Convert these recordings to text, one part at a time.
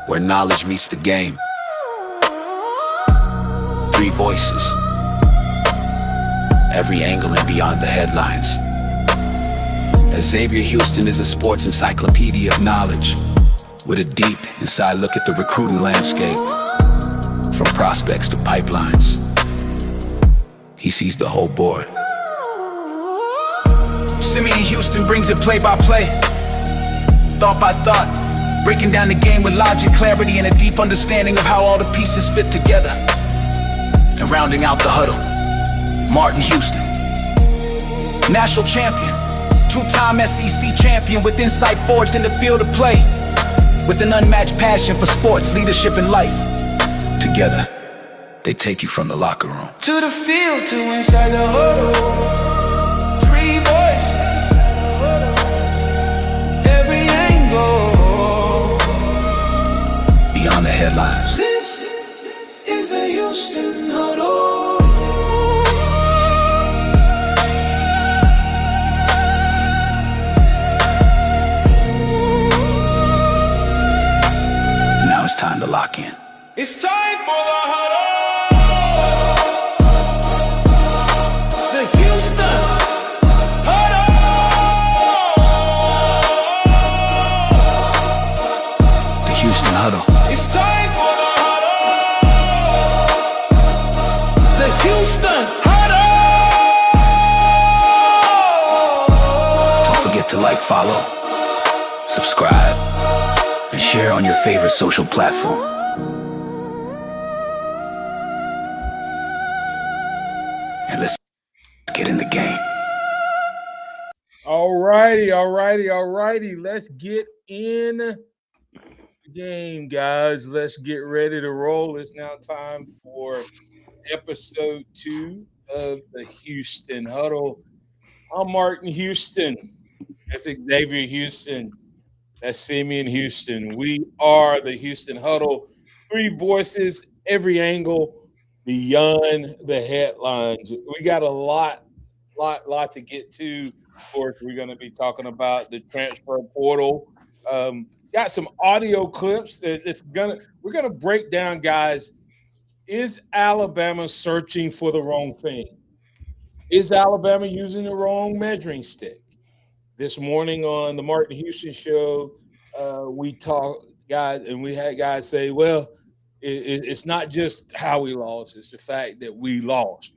Where knowledge meets the game. Three voices, every angle and beyond the headlines. Xavier Houston is a sports encyclopedia of knowledge, with a deep inside look at the recruiting landscape, from prospects to pipelines. He sees the whole board. Simeon Houston brings it play by play, thought by thought, breaking down the game with logic, clarity, and a deep understanding of how all the pieces fit together. And rounding out the huddle, Martin Houston, national champion, two-time SEC champion, with insight forged in the field of play, with an unmatched passion for sports, leadership, and life. Together, they take you from the locker room to the field, to inside the huddle. Three voices, every angle, beyond the headlines. This is the Houston Huddle. Now it's time to lock in. It's time for the huddle. The Houston Huddle. The Houston Huddle. It's time for the huddle. The Houston Huddle. Don't forget to like, follow, subscribe, and share on your favorite social platform. And let's get in the game. All righty. Let's get in the game, guys. Let's get ready to roll. It's now time for episode 2 of the Houston Huddle. I'm Martin Houston. That's Xavier Houston. That's Simeon Houston. We are the Houston Huddle. Three voices, every angle, beyond the headlines. We got a lot to get to. Of course, we're going to be talking about the transfer portal. got some audio clips. We're gonna break down, guys. Is Alabama searching for the wrong thing? Is Alabama using the wrong measuring stick? This morning on the Martin Houston show, we talked, guys, and we had guys say, well, it's not just how we lost, it's the fact that we lost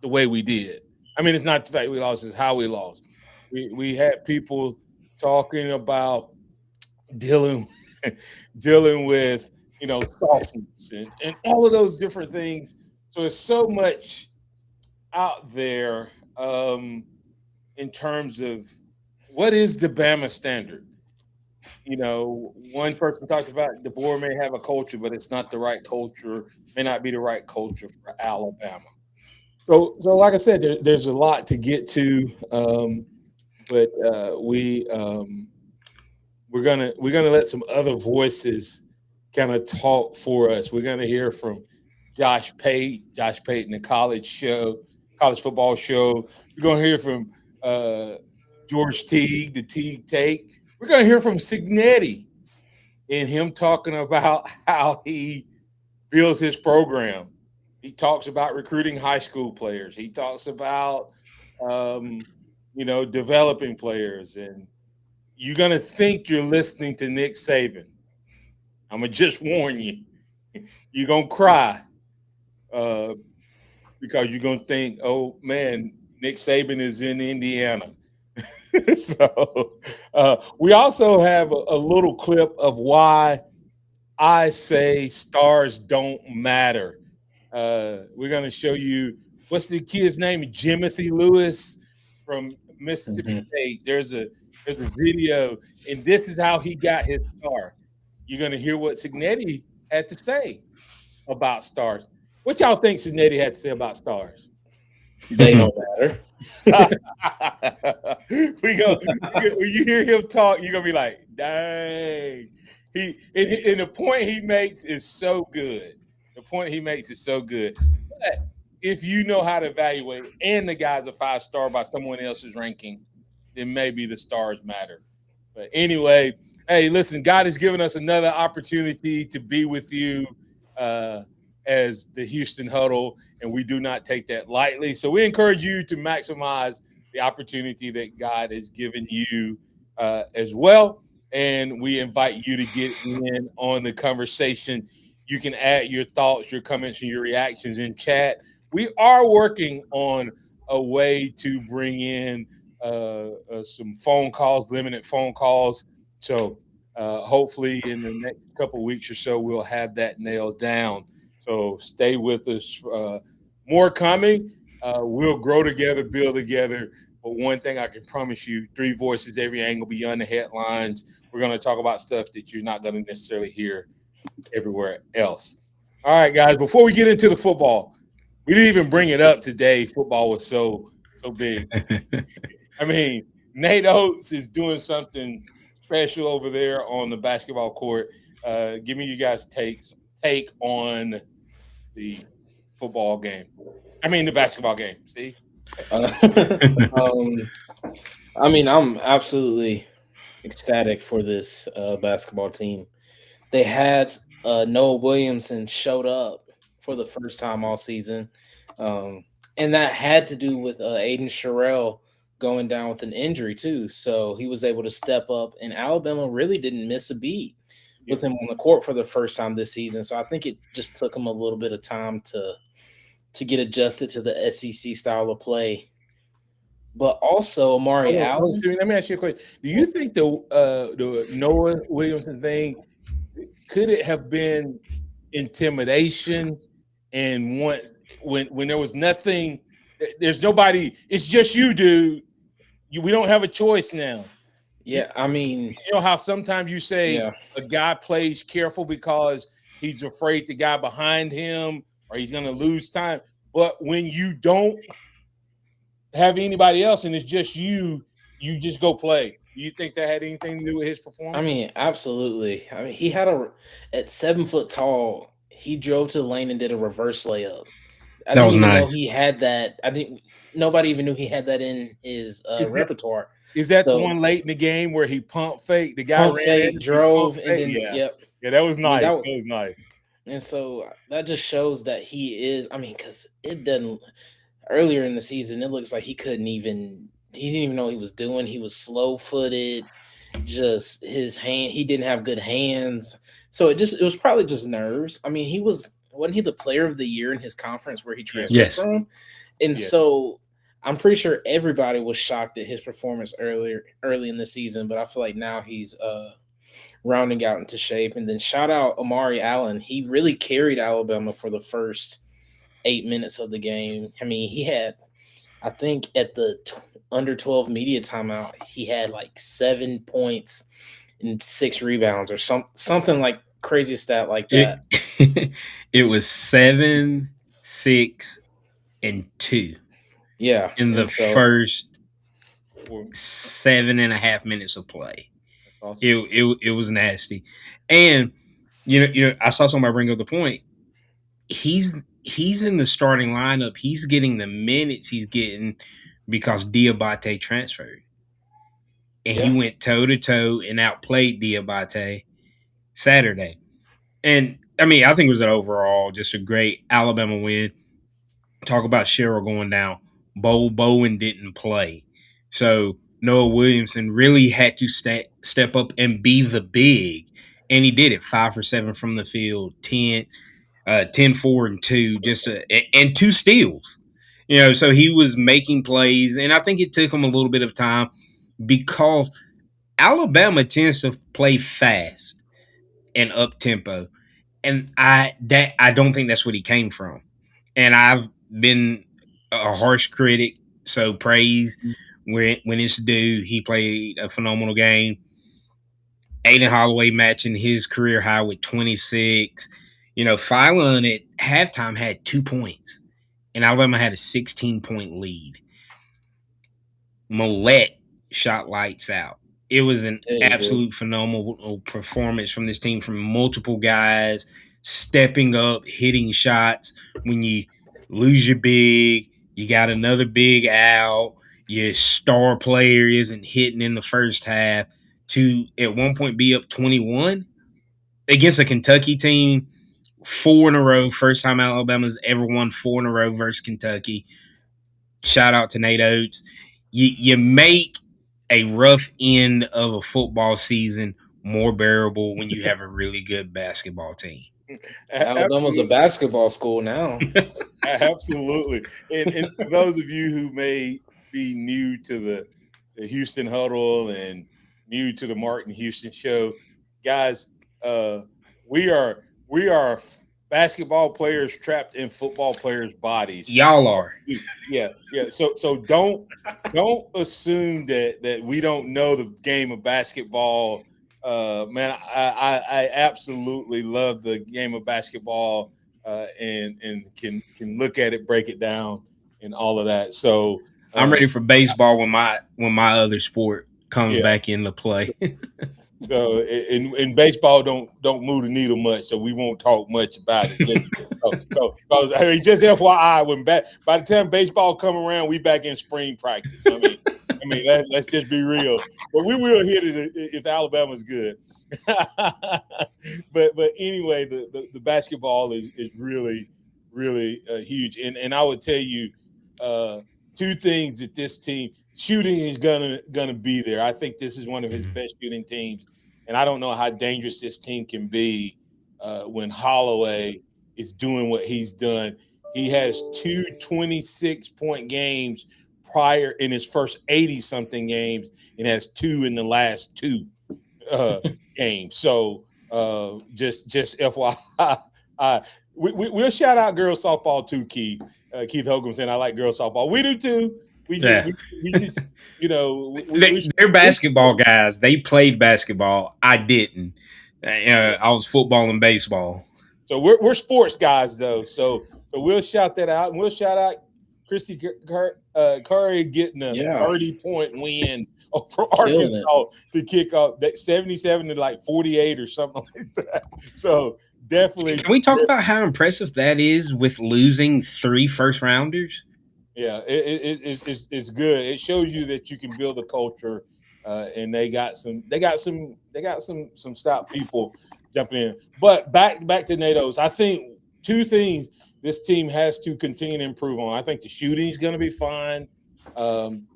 the way we did. I mean, it's not the fact we lost, it's how we lost. We had people talking about dealing dealing with softness and all of those different things. So there's so much out there in terms of what is the Bama standard. One person talks about DeBoer may have a culture, but it's not the right culture, may not be the right culture for Alabama. So like I said, there's a lot to get to, but we're gonna let some other voices kind of talk for us. We're gonna hear from Josh Payton, the college football show. We're gonna hear from George Teague, the Teague Take. We're gonna hear from Signetti and him talking about how he builds his program. He talks about recruiting high school players. He talks about developing players, and you're gonna think you're listening to Nick Saban. I'm gonna just warn you, you're gonna cry because you're gonna think, "Oh man, Nick Saban is in Indiana." So we also have a little clip of why I say stars don't matter. We're gonna show you what's the kid's name, Jimothy Lewis from Mississippi State. There's a video, and this is how he got his star. You're gonna hear what Signetti had to say about stars. What y'all think Signetti had to say about stars? They don't matter. When you hear him talk, you're gonna be like, dang. And the point he makes is so good. The point he makes is so good. But if you know how to evaluate, and the guy's a 5-star by someone else's ranking, then maybe the stars matter. But anyway, hey, listen, God has given us another opportunity to be with you as the Houston Huddle, and we do not take that lightly. So we encourage you to maximize the opportunity that God has given you as well. And we invite you to get in on the conversation. You can add your thoughts, your comments, and your reactions in chat. We are working on a way to bring in some phone calls, limited phone calls. So hopefully in the next couple of weeks or so, we'll have that nailed down. So stay with us. More coming. We'll grow together, build together. But one thing I can promise you, 3 voices, every angle beyond the headlines. We're going to talk about stuff that you're not going to necessarily hear everywhere else. All right, guys, before we get into the football, we didn't even bring it up today. Football was so big. I mean, Nate Oates is doing something special over there on the basketball court. Give me you guys' take on the football game. I mean, the basketball game. See? I mean, I'm absolutely ecstatic for this basketball team. They had Noah Williamson showed up for the first time all season, and that had to do with Aiden Sherrill going down with an injury too. So he was able to step up, and Alabama really didn't miss a beat with him on the court for the first time this season. So I think it just took him a little bit of time to get adjusted to the SEC style of play. But also, Amari Allen. Let me ask you a question. Do you think the Noah Williamson thing, could it have been intimidation? And when there was nothing, there's nobody, it's just you, dude. We don't have a choice now. Yeah, I mean, you know how sometimes you say a guy plays careful because he's afraid the guy behind him or he's going to lose time. But when you don't have anybody else and it's just you you just go play. Do you think that had anything to do with his performance? I mean, absolutely. I mean, he had at 7 foot tall, he drove to the lane and did a reverse layup. I That didn't was even know nice. he had that. I didn't. Nobody even knew he had that in his repertoire. Is that the So one late in the game where he pump fake? The guy pump ran at fake, him, he pump drove, and fake? then Yeah. yep. Yeah, that was I mean nice. that That was, was nice. and so that just shows that he is. I mean, because it doesn't. Earlier in the season, it looks like he couldn't even. He didn't even know what he was doing. He was slow footed. Just his hand. He didn't have good hands. So it was probably just nerves. I mean, wasn't he the player of the year in his conference where he Yes. transferred Yes. from? And Yes. so I'm pretty sure everybody was shocked at his performance early in the season, but I feel like now he's rounding out into shape. And then shout out Amari Allen. He really carried Alabama for the first 8 minutes of the game. I mean, he had, I think at the under 12 media timeout, he had like 7 points and 6 rebounds or something like crazy stat like that. It was 7, 6, and 2 Yeah. in the And so first Well, 7.5 minutes of play. that's awesome. It was nasty, and I saw somebody bring up the point. He's in the starting lineup. He's getting the minutes he's getting because Diabate transferred, and he went toe to toe and outplayed Diabate Saturday. And I mean, I think it was an overall just a great Alabama win. Talk about Cheryl going down. Bowen didn't play, so Noah Williamson really had to step up and be the big, and he did it. 5 for 7 from the field, 10, 4, and 2, and 2 steals. So he was making plays, and I think it took him a little bit of time because Alabama tends to play fast and up tempo, and I don't think that's what he came from. And I've been a harsh critic, so praise when it's due. He played a phenomenal game. Aiden Holloway matching his career high with 26. Phylon at halftime had 2 points, and Alabama had a 16-point lead. Millette shot lights out. It was an absolute phenomenal performance from this team, from multiple guys stepping up, hitting shots. When you lose your big, you got another big out. Your star player isn't hitting in the first half. To at one point be up 21 against a Kentucky team, 4 in a row. First time Alabama's ever won 4 in a row versus Kentucky. Shout out to Nate Oates. You make a rough end of a football season more bearable when you have a really good basketball team. Alabama's a basketball school now. Absolutely. And for those of you who may be new to the Houston Huddle and new to the Martin Houston Show, guys, we are basketball players trapped in football players' bodies. Y'all are. Yeah. So don't assume that we don't know the game of basketball. Man, I absolutely love the game of basketball, and can look at it, break it down, and all of that. So I'm ready for baseball when my other sport comes back into play. So in baseball, don't move the needle much, so we won't talk much about it. Just FYI, by the time baseball come around, we back in spring practice. I mean, let's just be real. But we will hit it if Alabama's good. but anyway, the basketball is really huge, and I would tell you 2 things that this team. Shooting is gonna be there. I think this is one of his best shooting teams, and I don't know how dangerous this team can be when Holloway is doing what he's done. He has 2 26-point games prior in his first 80-something games, and has 2 in the last 2 games. So just FYI, we'll shout out girls softball too, Keith. Keith Hogan saying I like girls softball. We do too. We just, they're basketball guys. They played basketball. I didn't. I was football and baseball. So we're sports guys though. So we'll shout that out, and we'll shout out Christy Curry getting a 30-point win for Arkansas to kick off that 77 to like 48 or something like that. So definitely. Can we talk about how impressive that is with losing 3 first rounders? Yeah, it's good. It shows you that you can build a culture, and they got some stout people jumping in. But back to NATO's. I think two things this team has to continue to improve on. I think the shooting is going to be fine, um,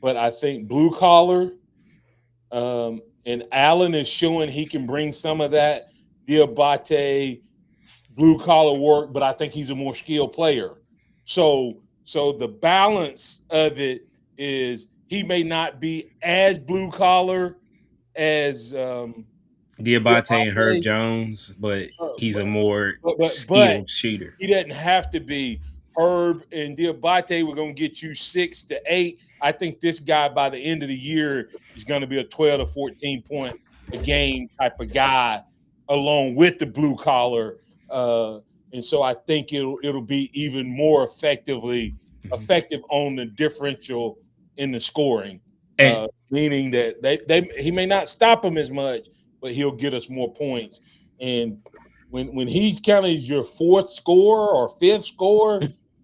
but I think blue collar and Allen is showing he can bring some of that Diabate blue collar work, but I think he's a more skilled player. So the balance of it is he may not be as blue collar as Diabate and Herb Diabate, Jones, but he's a but more but skilled shooter. he doesn't have to be. Herb and Diabate were going to get you 6 to 8. I think this guy by the end of the year is going to be a 12 to 14 point a game type of guy, along with the blue collar. And so I think it'll be even more effective on the differential in the scoring, And meaning that he may not stop him as much, but he'll get us more points. And when he kind of your fourth scorer or fifth scorer,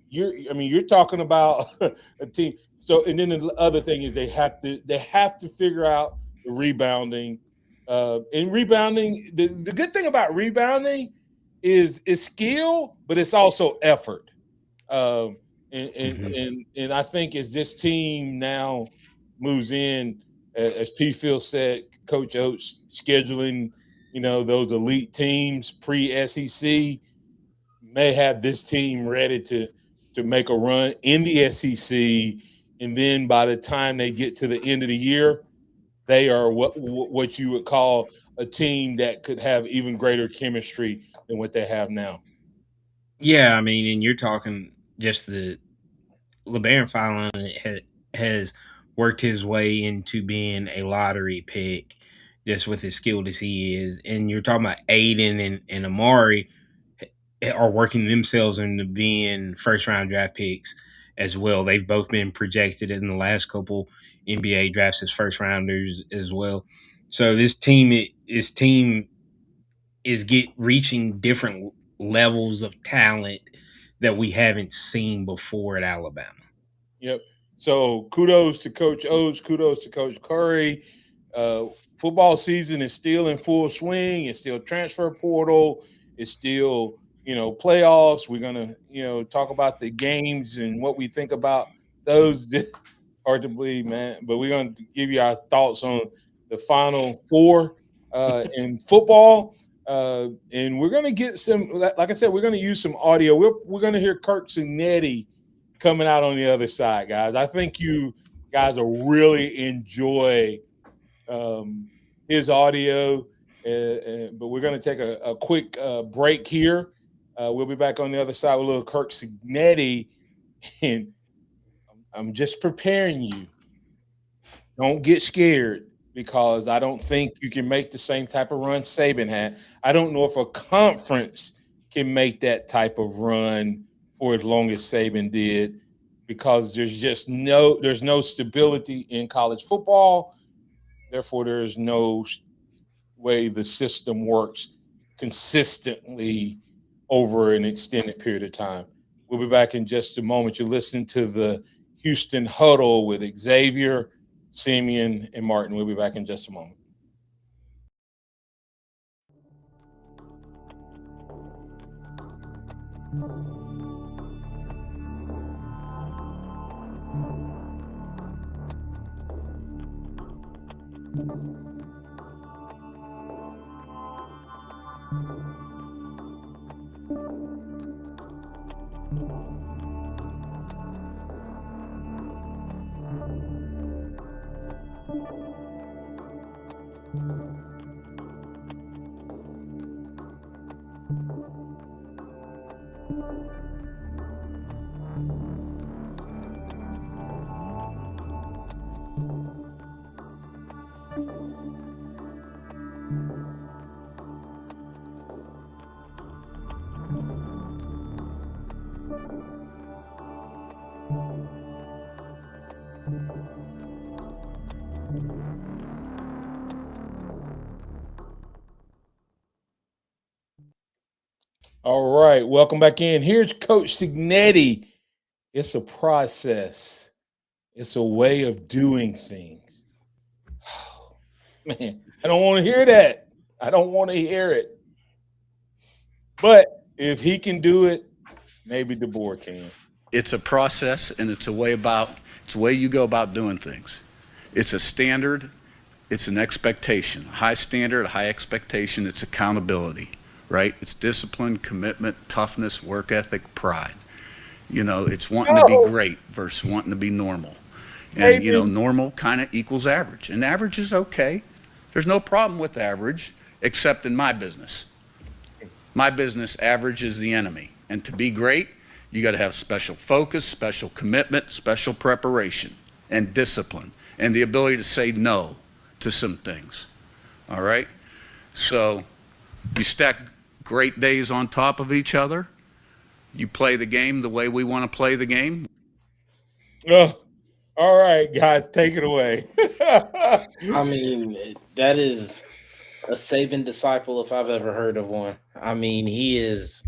you're talking about a team. So and then the other thing is they have to figure out the rebounding. And rebounding, the good thing about rebounding is skill, but it's also effort. Um, and I think as this team now moves in, as P. Phil said, Coach Oates scheduling, those elite teams pre-SEC may have this team ready to make a run in the SEC, and then by the time they get to the end of the year, they are what you would call a team that could have even greater chemistry than what they have now. yeah, I mean, and you're talking just the LeBaron Fallon has worked his way into being a lottery pick just with as skilled as he is. And you're talking about Aiden and Amari are working themselves into being first round draft picks as well. They've both been projected in the last couple NBA drafts as first rounders as well. So this team is reaching different levels of talent that we haven't seen before at Alabama. Yep. So kudos to Coach Oates, kudos to Coach Curry. Football season is still in full swing. It's still transfer portal. It's still, playoffs. We're gonna, talk about the games and what we think about those. Hard to believe, man. But we're gonna give you our thoughts on the Final Four in football. And we're gonna get some, like I said, we're gonna use some audio. We're gonna hear Kirk Cinetti coming out on the other side, guys. I think you guys will really enjoy his audio. But we're going to take a quick break here. We'll be back on the other side with a little Kirk Cinetti. And I'm just preparing you. Don't get scared, because I don't think you can make the same type of run Saban had. I don't know if a conference can make that type of run for as long as Saban did, because there's no stability in college football. Therefore, there's no way the system works consistently over an extended period of time. We'll be back in just a moment. You're listening to the Houston Huddle with Xavier, Simeon, and Martin. We'll be back in just a moment. All right, welcome back in. Here's Coach Signetti. It's a process. It's a way of doing things. Man, I don't want to hear that. I don't want to hear it. But if he can do it, maybe DeBoer can. It's a process, and it's a way you go about doing things. It's a standard, it's an expectation, a high standard, a high expectation. It's accountability, right? It's discipline, commitment, toughness, work ethic, pride. It's wanting to be No, great versus wanting to be normal. And Saban. normal kind of equals average, and average is okay. There's no problem with average, except in my business. My business, average is the enemy. And to be great, you got to have special focus, special commitment, special preparation, and discipline, and the ability to say no to some things. All right? So you stack great days on top of each other. You play the game the way we want to play the game. Ugh. All right, guys, take it away. I mean, that is a Saban disciple if I've ever heard of one. I mean, he is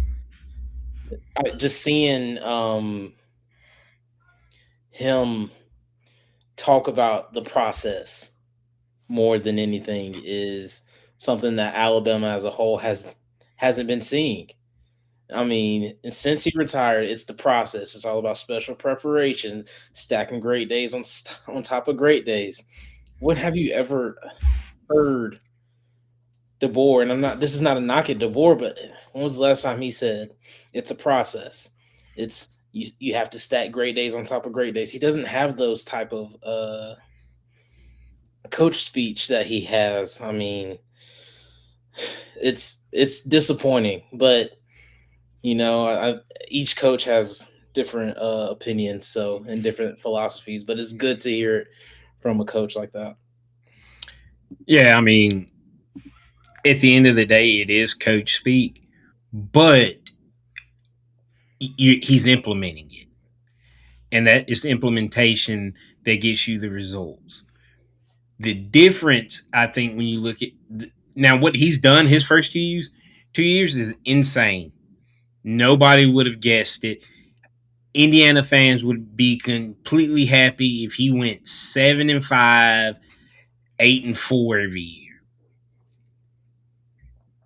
just seeing him talk about the process more than anything is something that Alabama as a whole hasn't been seeing. I mean, and since he retired, it's the process. It's all about special preparation, stacking great days on top of great days. When have you ever heard DeBoer? And I'm not. This is not a knock at DeBoer, but when was the last time he said it's a process? It's you have to stack great days on top of great days. He doesn't have those type of coach speech that he has. I mean, it's disappointing, but each coach has different opinions, so and different philosophies. But it's good to hear it from a coach like that. Yeah, I mean, at the end of the day, it is coach speak, but he's implementing it, and that is the implementation that gets you the results. The difference, I think, when you look at now what he's done his first 2 years is insane. Nobody would have guessed it. Indiana fans would be completely happy if he went 7-5, 8-4 every year.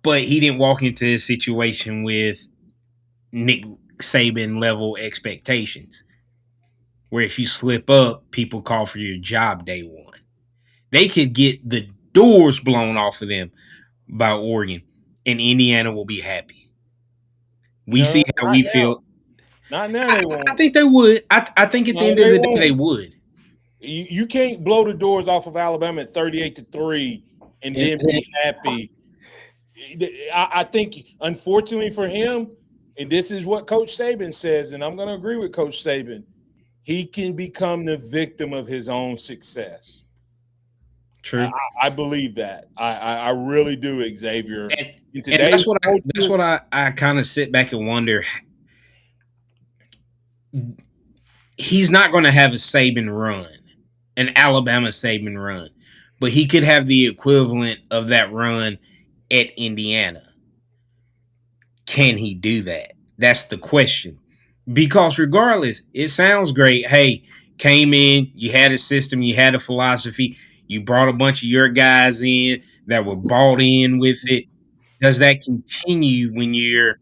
But he didn't walk into this situation with Nick Saban level expectations, where if you slip up, people call for your job day one. They could get the doors blown off of them by Oregon, and Indiana will be happy. We see how Not we now. feel. Not now. They won't. I think they would. I think at the No, end of they the day, won't. they would. You can't blow the doors off of Alabama at 38-3 and then be happy. I think, unfortunately for him, and this is what Coach Saban says, and I'm going to agree with Coach Saban, he can become the victim of his own success. True. I believe that. I really do, Xavier. And that's what I kind of sit back and wonder. He's not going to have a Saban run, an Alabama Saban run, but he could have the equivalent of that run at Indiana. Can he do that? That's the question. Because regardless, it sounds great. Hey, came in, you had a system, you had a philosophy, you brought a bunch of your guys in that were bought in with it. Does that continue when you're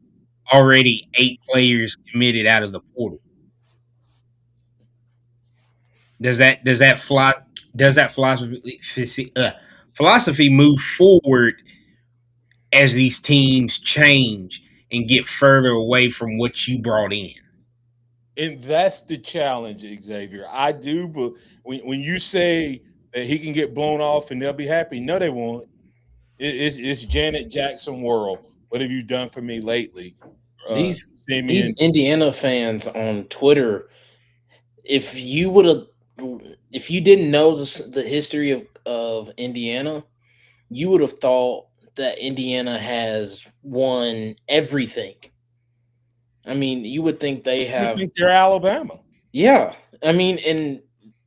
already 8 players committed out of the portal? Does that philosophy move forward as these teams change and get further away from what you brought in? And that's the challenge, Xavier. I do, but when you say that he can get blown off and they'll be happy, no, they won't. It's Janet Jackson world. What have you done for me lately? These Indiana fans on Twitter, if you didn't know the history of Indiana, you would have thought that Indiana has won everything. I mean, you would think they have. You think they're Alabama? Yeah, I mean, and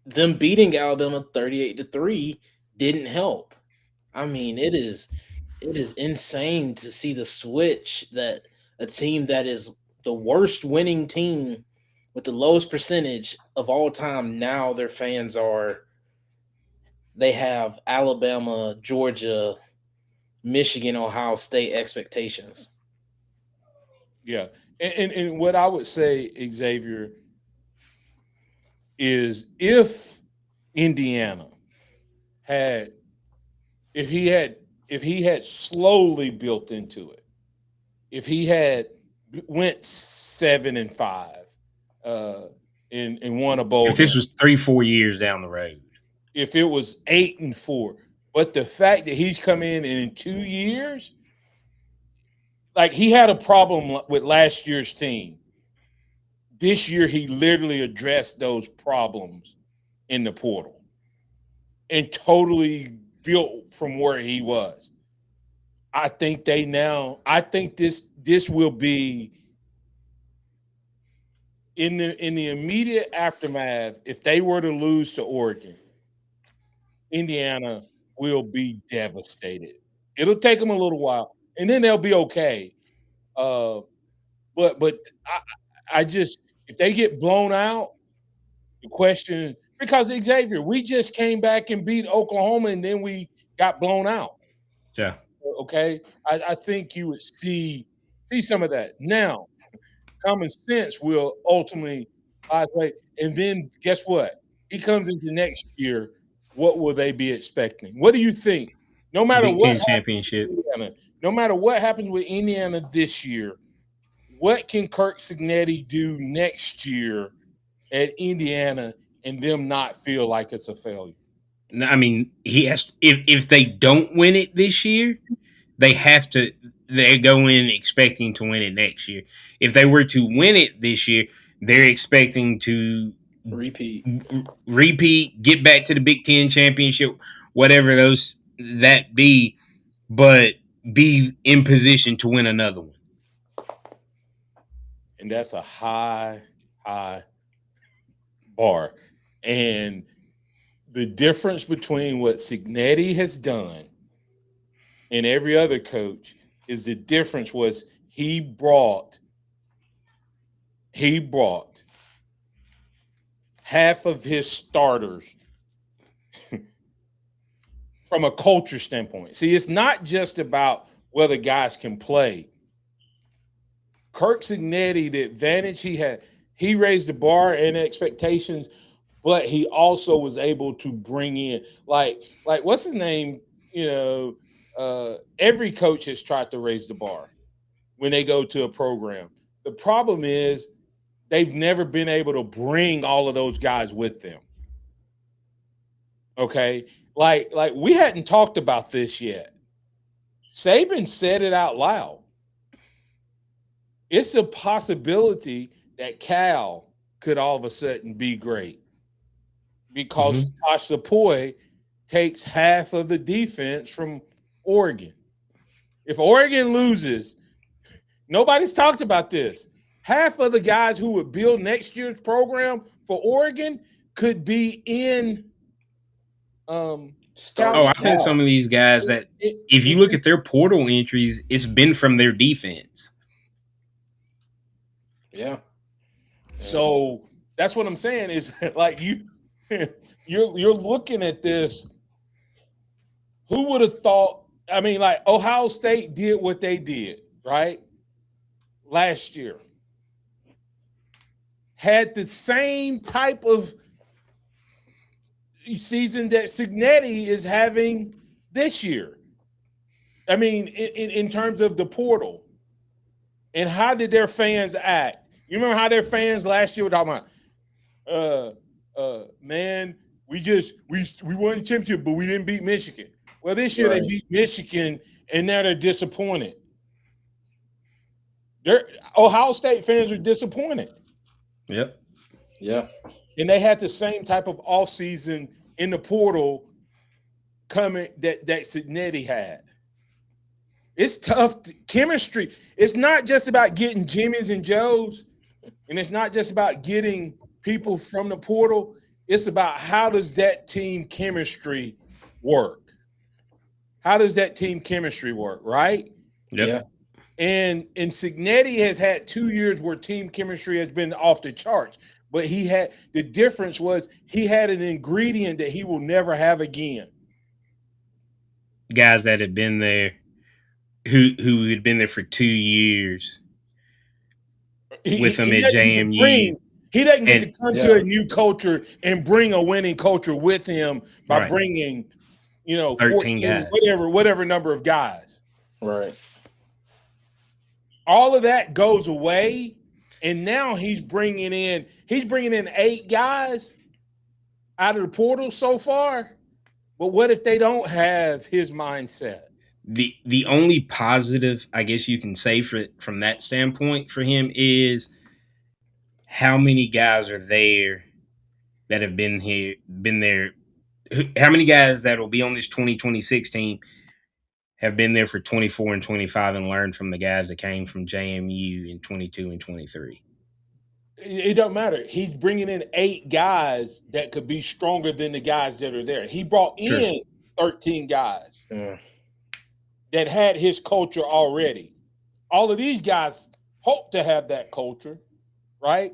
them beating Alabama 38-3 didn't help. I mean, it is insane to see the switch that a team that is the worst winning team with the lowest percentage of all time. Now their fans they have Alabama, Georgia, Michigan, Ohio State expectations. Yeah. And what I would say, Xavier, is if Indiana had if he had slowly built into it, if he had went 7-5 and won a bowl If this game, was 3-4 years down the road, if it was 8-4, but the fact that he's come in 2 years, like he had a problem with last year's team. This year, he literally addressed those problems in the portal and totally built from where he was. I think this will be in the immediate aftermath. If they were to lose to Oregon, Indiana will be devastated. It'll take them a little while, and then they'll be okay. But I just if they get blown out, the question because Xavier, we just came back and beat Oklahoma, and then we got blown out. yeah. Okay, I think you would see some of that. Now, common sense will ultimately way. And then guess what? He comes into next year. What will they be expecting? What do you think? No matter Big what Ten championship. Indiana, no matter what happens with Indiana this year, what can Kirk Cignetti do next year at Indiana and them not feel like it's a failure? I mean, he has. If they don't win it this year, they have to. They go in expecting to win it next year. If they were to win it this year, they're expecting to Repeat. get back to the Big Ten championship, whatever that be, but be in position to win another one. And that's a high bar. And the difference between what Cignetti has done and every other coach is the difference was he brought half of his starters from a culture standpoint. See, it's not just about whether guys can play. Kirk Cignetti, the advantage he had, he raised the bar and expectations, but he also was able to bring in like what's his name? Every coach has tried to raise the bar when they go to a program. The problem is they've never been able to bring all of those guys with them. Okay, like we hadn't talked about this yet. Saban said it out loud. It's a possibility that Cal could all of a sudden be great because Josh Sepoy takes half of the defense from Oregon. If Oregon loses, nobody's talked about this. Half of the guys who would build next year's program for Oregon could be in I think some of these guys that if you look at their portal entries, it's been from their defense. Yeah. So that's what I'm saying is like you're looking at this. Who would have thought? I mean, like Ohio State did what they did, right? Last year. Had the same type of season that Cignetti is having this year. I mean, in terms of the portal. And how did their fans act? You remember how their fans last year were talking about, man, we won the championship, but we didn't beat Michigan. Well, this year they beat Michigan, and now they're disappointed. Ohio State fans are disappointed. Yep. Yeah. And they had the same type of offseason in the portal coming that Cignetti had. It's tough. Chemistry. It's not just about getting Jimmys and Joes, and it's not just about getting people from the portal. It's about how does that team chemistry work? How does that team chemistry work, right? Yep. Yeah. And Signetti has had 2 years where team chemistry has been off the charts. But the difference was he had an ingredient that he will never have again. Guys that had been there, who had been there for 2 years with him at JMU. He doesn't get to come to a new culture and bring a winning culture with him by bringing, 13 guys. whatever number of guys. Right. All of that goes away, and now he's bringing in 8 guys out of the portal so far. But what if they don't have his mindset? The only positive, I guess you can say from that standpoint for him is how many guys are there that have been there. How many guys that will be on this 2026 team have been there for 24 and 25 and learned from the guys that came from JMU in 22 and 23? It don't matter. He's bringing in 8 guys that could be stronger than the guys that are there. He brought in 13 guys that had his culture already. All of these guys hope to have that culture, right?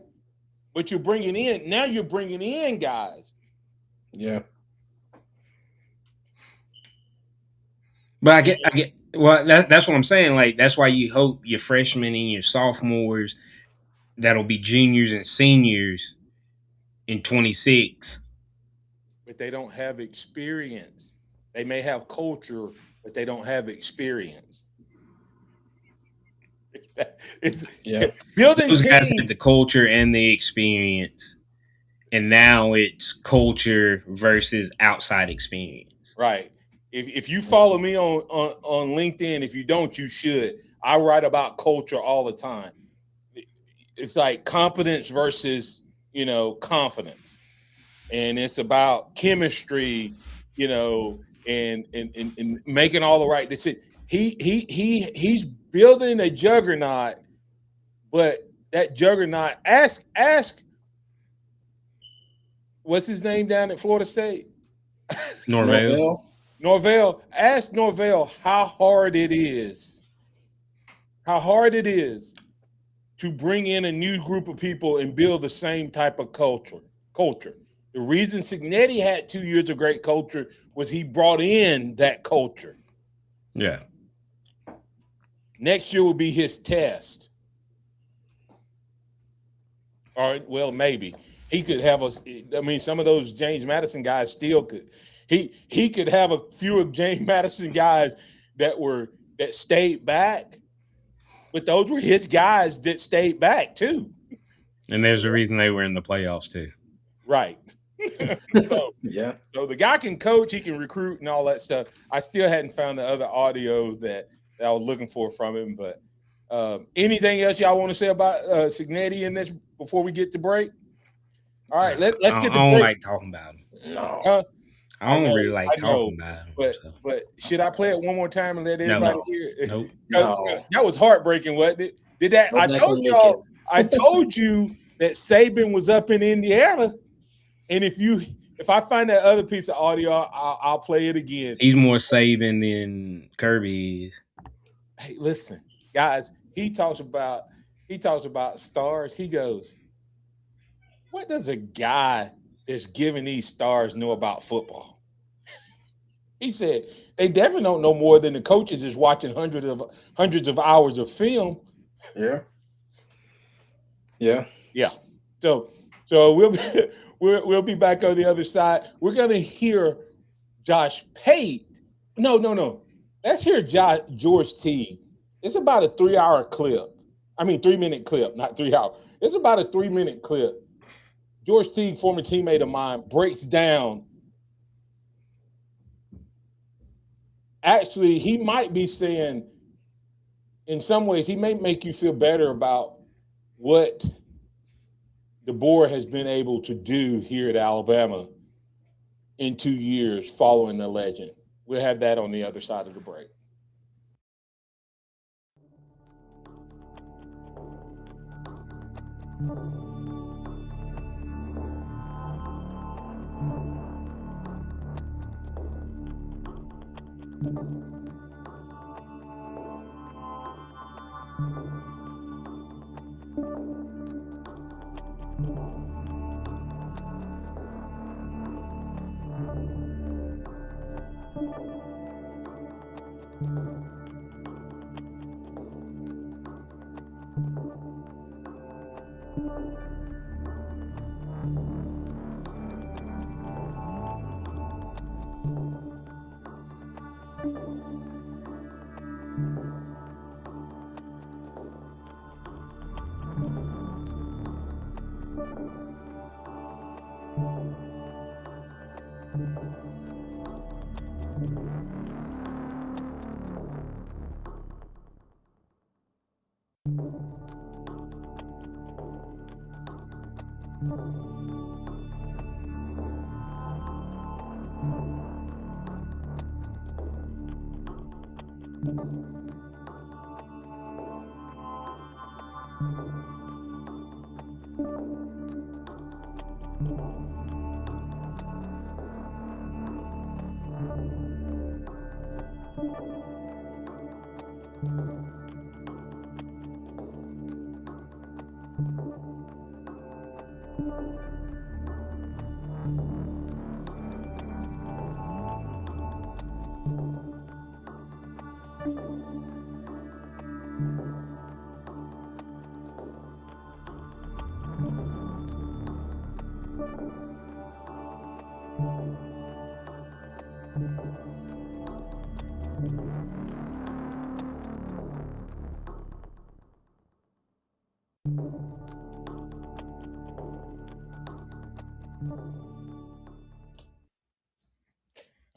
But you're bringing in guys. Yeah. But I get. Well, that's what I'm saying. Like, that's why you hope your freshmen and your sophomores that'll be juniors and seniors in 26. But they don't have experience. They may have culture, but they don't have experience. Building those guys teams, had the culture and the experience, and now it's culture versus outside experience. right? If you follow me on LinkedIn, if you don't, you should. I write about culture all the time. It's like competence versus confidence, and it's about chemistry, and making all the right decisions. He's building a juggernaut, but that juggernaut. Ask what's his name down at Florida State? Norvell. Ask Norvell how hard it is to bring in a new group of people and build the same type of culture. The reason Signetti had 2 years of great culture was he brought in that culture. Yeah. Next year will be his test. All right, well, maybe. He could have some of those James Madison guys still could. He could have a few of James Madison guys that stayed back, but those were his guys that stayed back too. And there's a reason they were in the playoffs too. Right. So the guy can coach, he can recruit and all that stuff. I still hadn't found the other audio that I was looking for from him, but anything else y'all want to say about Signetti in this before we get to break? All right, let's get to break. I don't like talking about him. No. I don't really like talking about him. But should I play it one more time and let everybody hear it? Nope. No. That was heartbreaking, wasn't it? Did that? I told you that Saban was up in Indiana, and if I find that other piece of audio, I'll play it again. He's more Saban than Kirby is. Hey, listen, guys. He talks about stars. He goes, "What does a guy that's giving these stars know about football?" He said, "They definitely don't know more than the coaches is watching hundreds of hours of film." Yeah. So we'll be back on the other side. We're gonna hear Josh Pate. No. Let's hear George T. It's about a 3-hour clip. 3-minute clip, not 3 hours. It's about a 3-minute clip. George T., former teammate of mine, breaks down. Actually, he might be saying, in some ways, he may make you feel better about what the board has been able to do here at Alabama in 2 years following the legend. We'll have that on the other side of the break.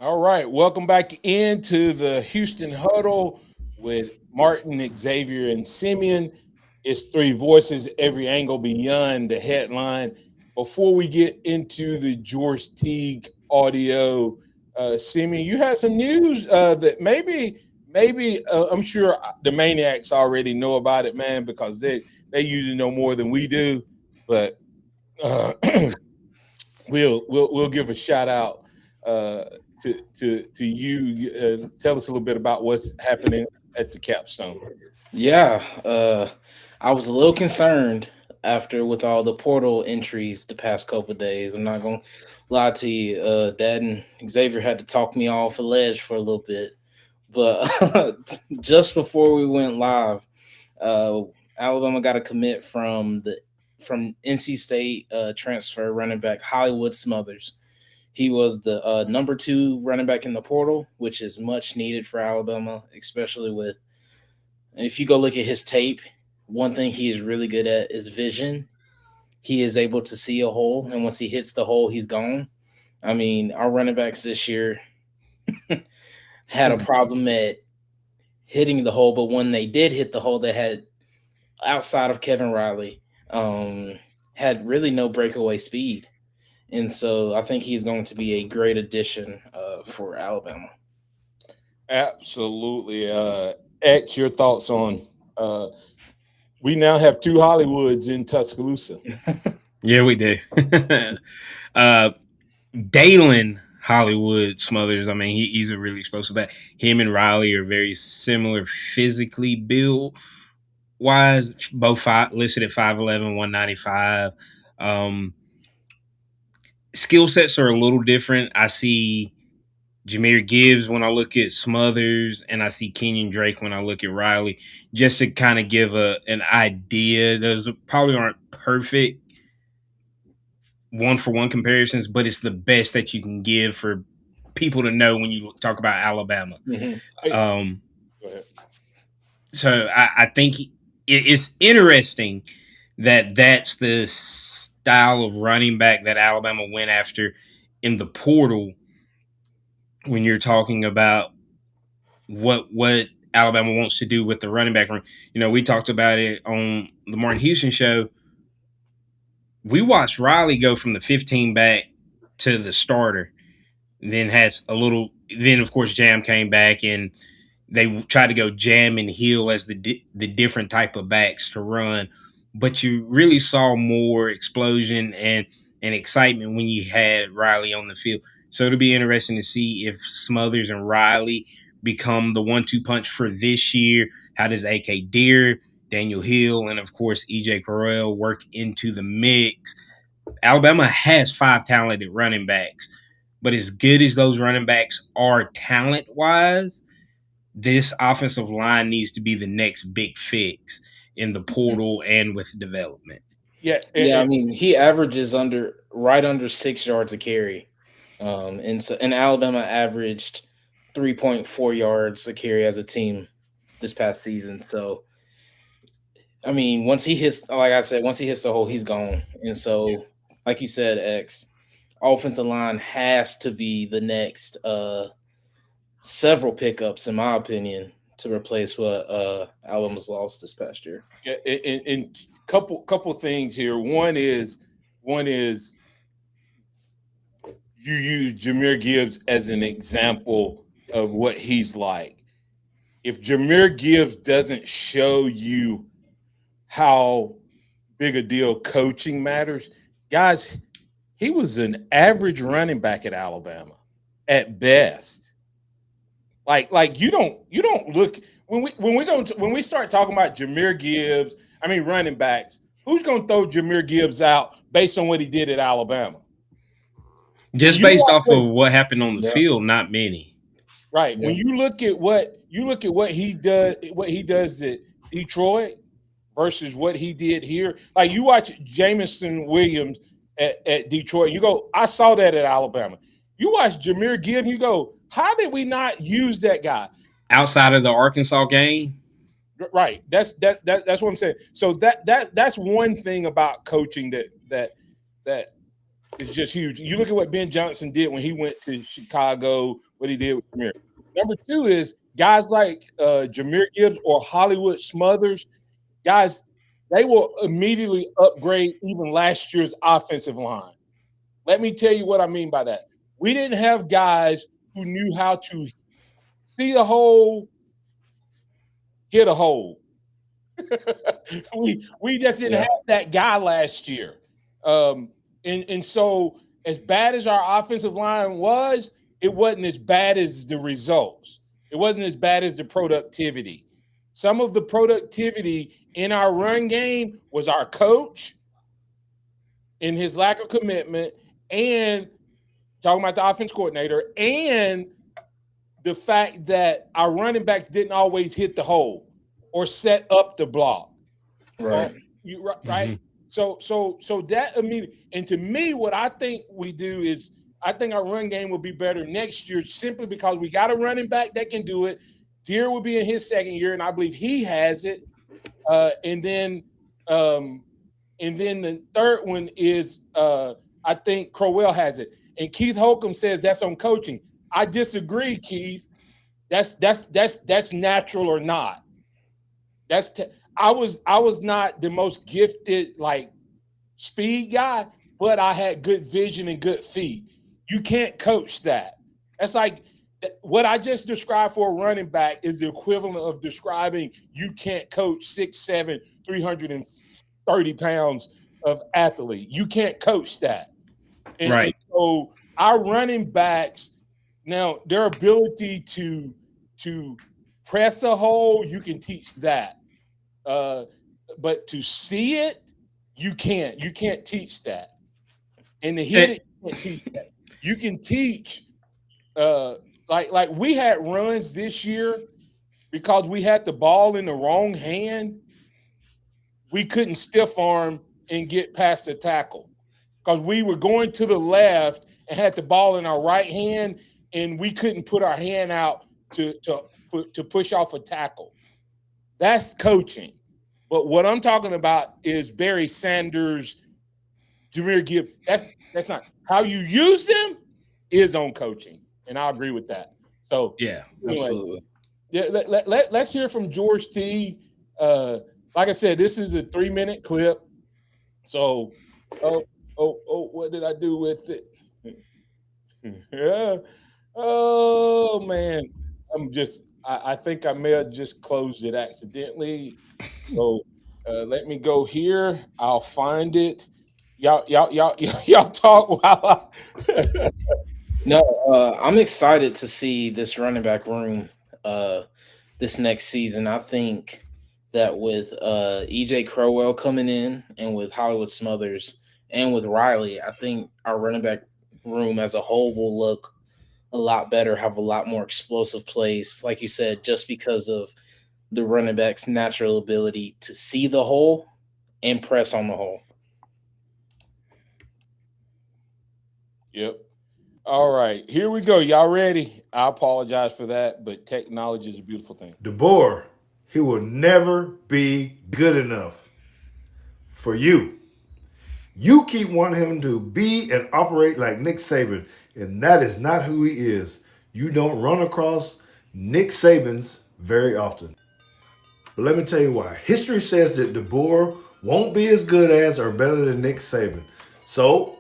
All right, welcome back into the Houston Huddle with Martin, Xavier, and Simeon. It's three voices, every angle beyond the headline. Before we get into the George Teague audio, Simeon, you had some news that maybe I'm sure the Maniacs already know about it, man, because they usually know more than we do. But uh, we'll give a shout out to you. Tell us a little bit about what's happening at the capstone. Yeah, I was a little concerned after with all the portal entries the past couple of days. I'm not gonna lie to you. Dad and Xavier had to talk me off a ledge for a little bit, but just before we went live, uh, Alabama got a commit from NC State transfer running back Hollywood Smothers. He was the number 2 running back in the portal, which is much needed for Alabama, especially with if you go look at his tape. One thing he is really good at is vision. He is able to see a hole, and once he hits the hole, he's gone. I mean, our running backs this year had a problem at hitting the hole, but when they did hit the hole, they had outside of Kevin Riley, had really no breakaway speed. And so I think he's going to be a great addition for Alabama. Absolutely. X, your thoughts on we now have 2 Hollywoods in Tuscaloosa. Yeah, we do. Dalen Hollywood Smothers. I mean, he's a really explosive back. Him and Riley are very similar physically built wise, both listed at 5'11", 195. Skill sets are a little different. I see Jahmyr Gibbs when I look at Smothers, and I see Kenyon Drake when I look at Riley, just to kind of give an idea. Those probably aren't perfect one-for-one comparisons, but it's the best that you can give for people to know when you talk about Alabama. Mm-hmm. Go ahead. So I think it's interesting that that's the style of running back that Alabama went after in the portal when you're talking about what Alabama wants to do with the running back room. You know, we talked about it on the Martin Houston show. We watched Riley go from the 15 back to the starter. Then of course Jam came back and they tried to go Jam and Hill as the different type of backs to run, but you really saw more explosion and excitement when you had Riley on the field. So it'll be interesting to see if Smothers and Riley become the 1-2 punch for this year? How does AK Deer, Daniel Hill, and of course EJ Carroll work into the mix? Alabama has 5 talented running backs, but as good as those running backs are talent wise, this offensive line needs to be the next big fix in the portal and with development. Yeah, Yeah, I mean, he averages right under 6 yards a carry. And Alabama averaged 3.4 yards a carry as a team this past season. So, I mean, once he hits the hole, he's gone. And so, like you said, X, offensive line has to be the next several pickups, in my opinion, to replace what Alabama's lost this past year. Yeah, and couple things here. One is you use Jahmyr Gibbs as an example of what he's like. If Jahmyr Gibbs doesn't show you how big a deal coaching matters, guys, he was an average running back at Alabama at best. Like you don't look when we start talking about Jahmyr Gibbs, I mean running backs, who's going to throw Jahmyr Gibbs out based on what he did at Alabama? Just based off of what happened on the field, not many. Right. Yeah. When you look at what he does at Detroit versus what he did here, like you watch Jameson Williams at Detroit, you go, I saw that at Alabama. You watch Jahmyr Gibbs, you go, how did we not use that guy outside of the Arkansas game? Right. That's what I'm saying. So that's one thing about coaching that is just huge. You look at what Ben Johnson did when he went to Chicago, what he did with Jahmyr. Number two is guys like Jahmyr Gibbs or Hollywood Smothers, guys, they will immediately upgrade even last year's offensive line. Let me tell you what I mean by that. We didn't have guys who knew how to see a hole, hit a hole. we just didn't have that guy last year. And so as bad as our offensive line was, it wasn't as bad as the results. It wasn't as bad as the productivity. Some of the productivity in our run game was our coach and his lack of commitment, and talking about the offense coordinator, and the fact that our running backs didn't always hit the hole or set up the block. Right. Right. Mm-hmm. So that immediately, and to me, what I think we do is I think our run game will be better next year simply because we got a running back that can do it. Deere will be in his second year, and I believe he has it. And then the third one is I think Crowell has it. And Keith Holcomb says that's on coaching. I disagree, Keith. That's natural or not. I was not the most gifted like speed guy, but I had good vision and good feet. You can't coach that. That's like what I just described for a running back is the equivalent of describing you can't coach 6'7", 330 pounds of athlete. You can't coach that. And so our running backs, now their ability to press a hole, you can teach that. But to see it, you can't. You can't teach that. And to hit it, you can't teach that. You can teach like we had runs this year because we had the ball in the wrong hand. We couldn't stiff arm and get past the tackle because we were going to the left and had the ball in our right hand, and we couldn't put our hand out to push off a tackle. That's coaching. But what I'm talking about is Barry Sanders, Jahmyr Gibbs. That's not how you use them is on coaching, and I agree with that. So yeah, anyway, absolutely. Yeah, let's hear from George T. Like I said, this is a 3-minute clip. So, what did I do with it? Yeah. Oh man, I think I may have just closed it accidentally. So let me go here. I'll find it. Y'all talk while No, I'm excited to see this running back room. this next season. I think that with EJ Crowell coming in and with Hollywood Smothers and with Riley, I think our running back room as a whole will look a lot better, have a lot more explosive plays, like you said, just because of the running back's natural ability to see the hole and press on the hole. Yep. All right, here we go. Y'all ready? I apologize for that, but technology is a beautiful thing. DeBoer, he will never be good enough for you. You keep wanting him to be and operate like Nick Saban, and that is not who he is. You don't run across Nick Sabans very often. But let me tell you why. History says that DeBoer won't be as good as or better than Nick Saban. So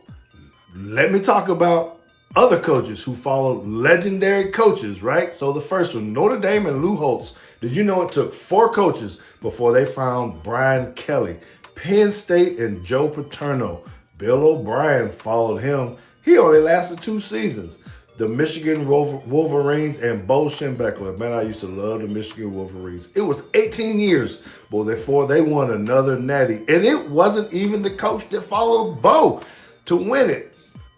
let me talk about other coaches who followed legendary coaches, right? So the first one, Notre Dame and Lou Holtz. Did you know it took 4 coaches before they found Brian Kelly? Penn State and Joe Paterno. Bill O'Brien followed him. He only lasted 2 seasons. The Michigan Wolverines and Bo Schembechler. Man, I used to love the Michigan Wolverines. It was 18 years before they won another natty. And it wasn't even the coach that followed Bo to win it.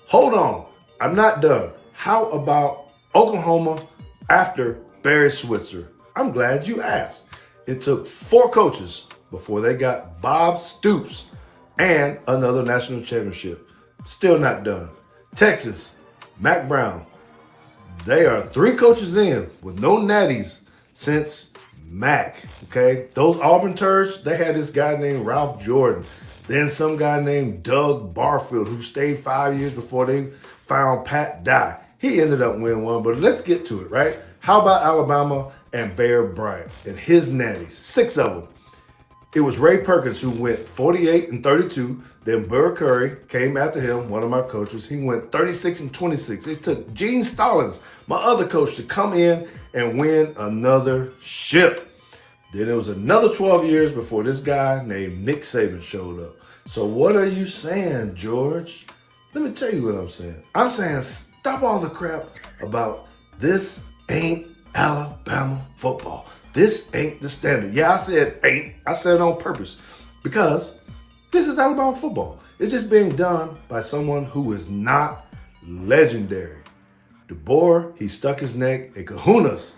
Hold on. I'm not done. How about Oklahoma after Barry Switzer? I'm glad you asked. It took 4 coaches before they got Bob Stoops and another national championship. Still not done. Texas, Mac Brown. They are 3 coaches in with no natties since Mac. Okay, those Auburn turds, they had this guy named Ralph Jordan, then some guy named Doug Barfield who stayed 5 years before they found Pat Dye. He ended up winning one, but let's get to it, right? How about Alabama and Bear Bryant and his natties? 6 of them. It was Ray Perkins who went 48-32. Then Burr Curry came after him, one of my coaches. He went 36-26. It took Gene Stallings, my other coach, to come in and win another ship. Then it was another 12 years before this guy named Nick Saban showed up. So what are you saying, George? Let me tell you what I'm saying. I'm saying stop all the crap about this ain't Alabama football. This ain't the standard. Yeah, I said ain't. I said it on purpose because this is Alabama football. It's just being done by someone who is not legendary. DeBoer, he stuck his neck in kahunas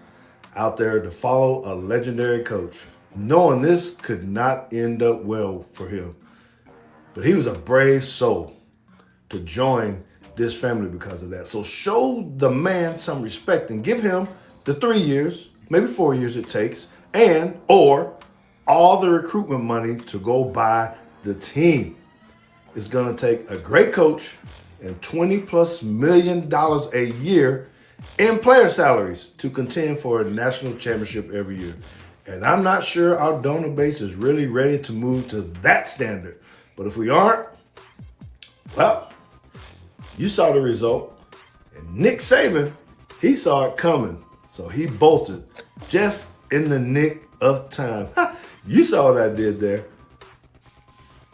out there to follow a legendary coach, knowing this could not end up well for him. But he was a brave soul to join this family because of that. So show the man some respect and give him the 3 years, maybe 4 years it takes, and or all the recruitment money to go buy the team. It's going to take a great coach and $20+ million a year in player salaries to contend for a national championship every year. And I'm not sure our donor base is really ready to move to that standard. But if we aren't, well, you saw the result. And Nick Saban, he saw it coming. So he bolted just in the nick of time. You saw what I did there.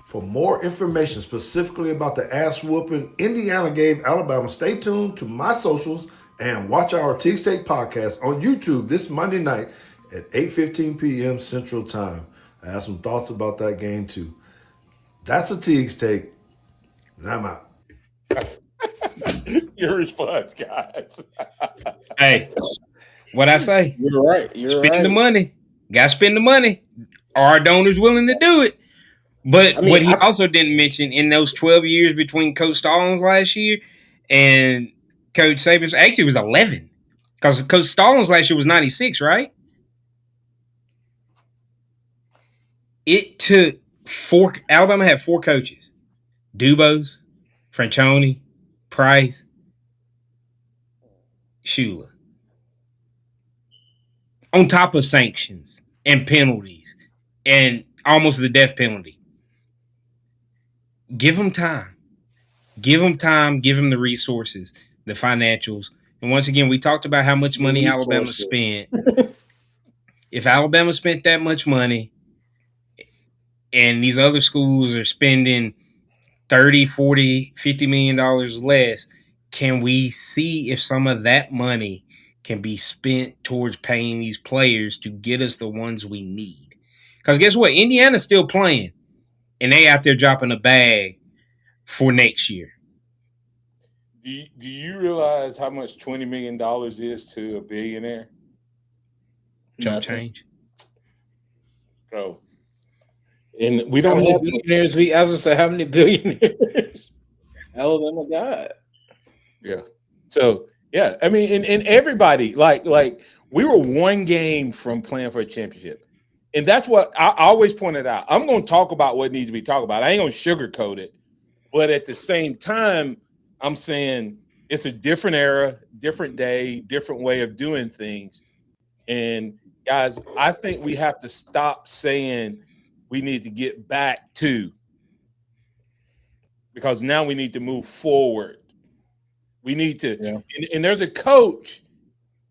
For more information specifically about the ass whooping Indiana gave Alabama, stay tuned to my socials and watch our Teagues Take podcast on YouTube this Monday night at 8:15 p.m. Central Time. I have some thoughts about that game too. That's a Teagues Take, and I'm out. Your response, guys. Hey, what I say? You're right. You're Spend right. the money. Got to spend the money. Are our donors willing to do it? But what he also didn't mention in those 12 years between Coach Stallings last year and Coach Saban, actually it was 11. Because Coach Stallings last year was 96, right? It took Alabama had 4 coaches. Dubose, Franchione, Price, Shula. On top of sanctions and penalties and almost the death penalty. Give them time. Give them time. Give them the resources, the financials. And once again, we talked about how much money Alabama spent. If Alabama spent that much money and these other schools are spending $30, $40, $50 million less, can we see if some of that money can be spent towards paying these players to get us the ones we need. Because guess what? Indiana's still playing, and they out there dropping a bag for next year. Do you realize how much $20 million is to a billionaire? Chump change. Bro. And we don't have billionaires. I was gonna say, how many billionaires Alabama got? Yeah. So yeah, I mean, and everybody like we were one game from playing for a championship, and that's what I always pointed out. I'm going to talk about what needs to be talked about. I ain't going to sugarcoat it, but at the same time, I'm saying it's a different era, different day, different way of doing things. And guys, I think we have to stop saying we need to get back to, because now we need to move forward. We need to, and there's a coach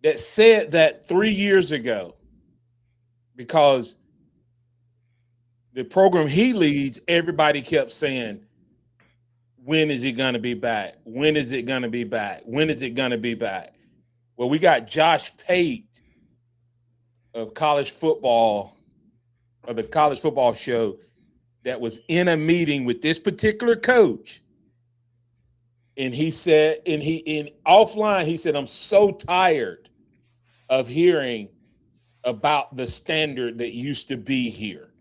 that said that 3 years ago, because the program he leads, everybody kept saying, when is he going to be back? When is it going to be back? When is it going to be back? Well, we got Josh Pate of college football, of the college football show, that was in a meeting with this particular coach. And he said, in offline, he said, I'm so tired of hearing about the standard that used to be here.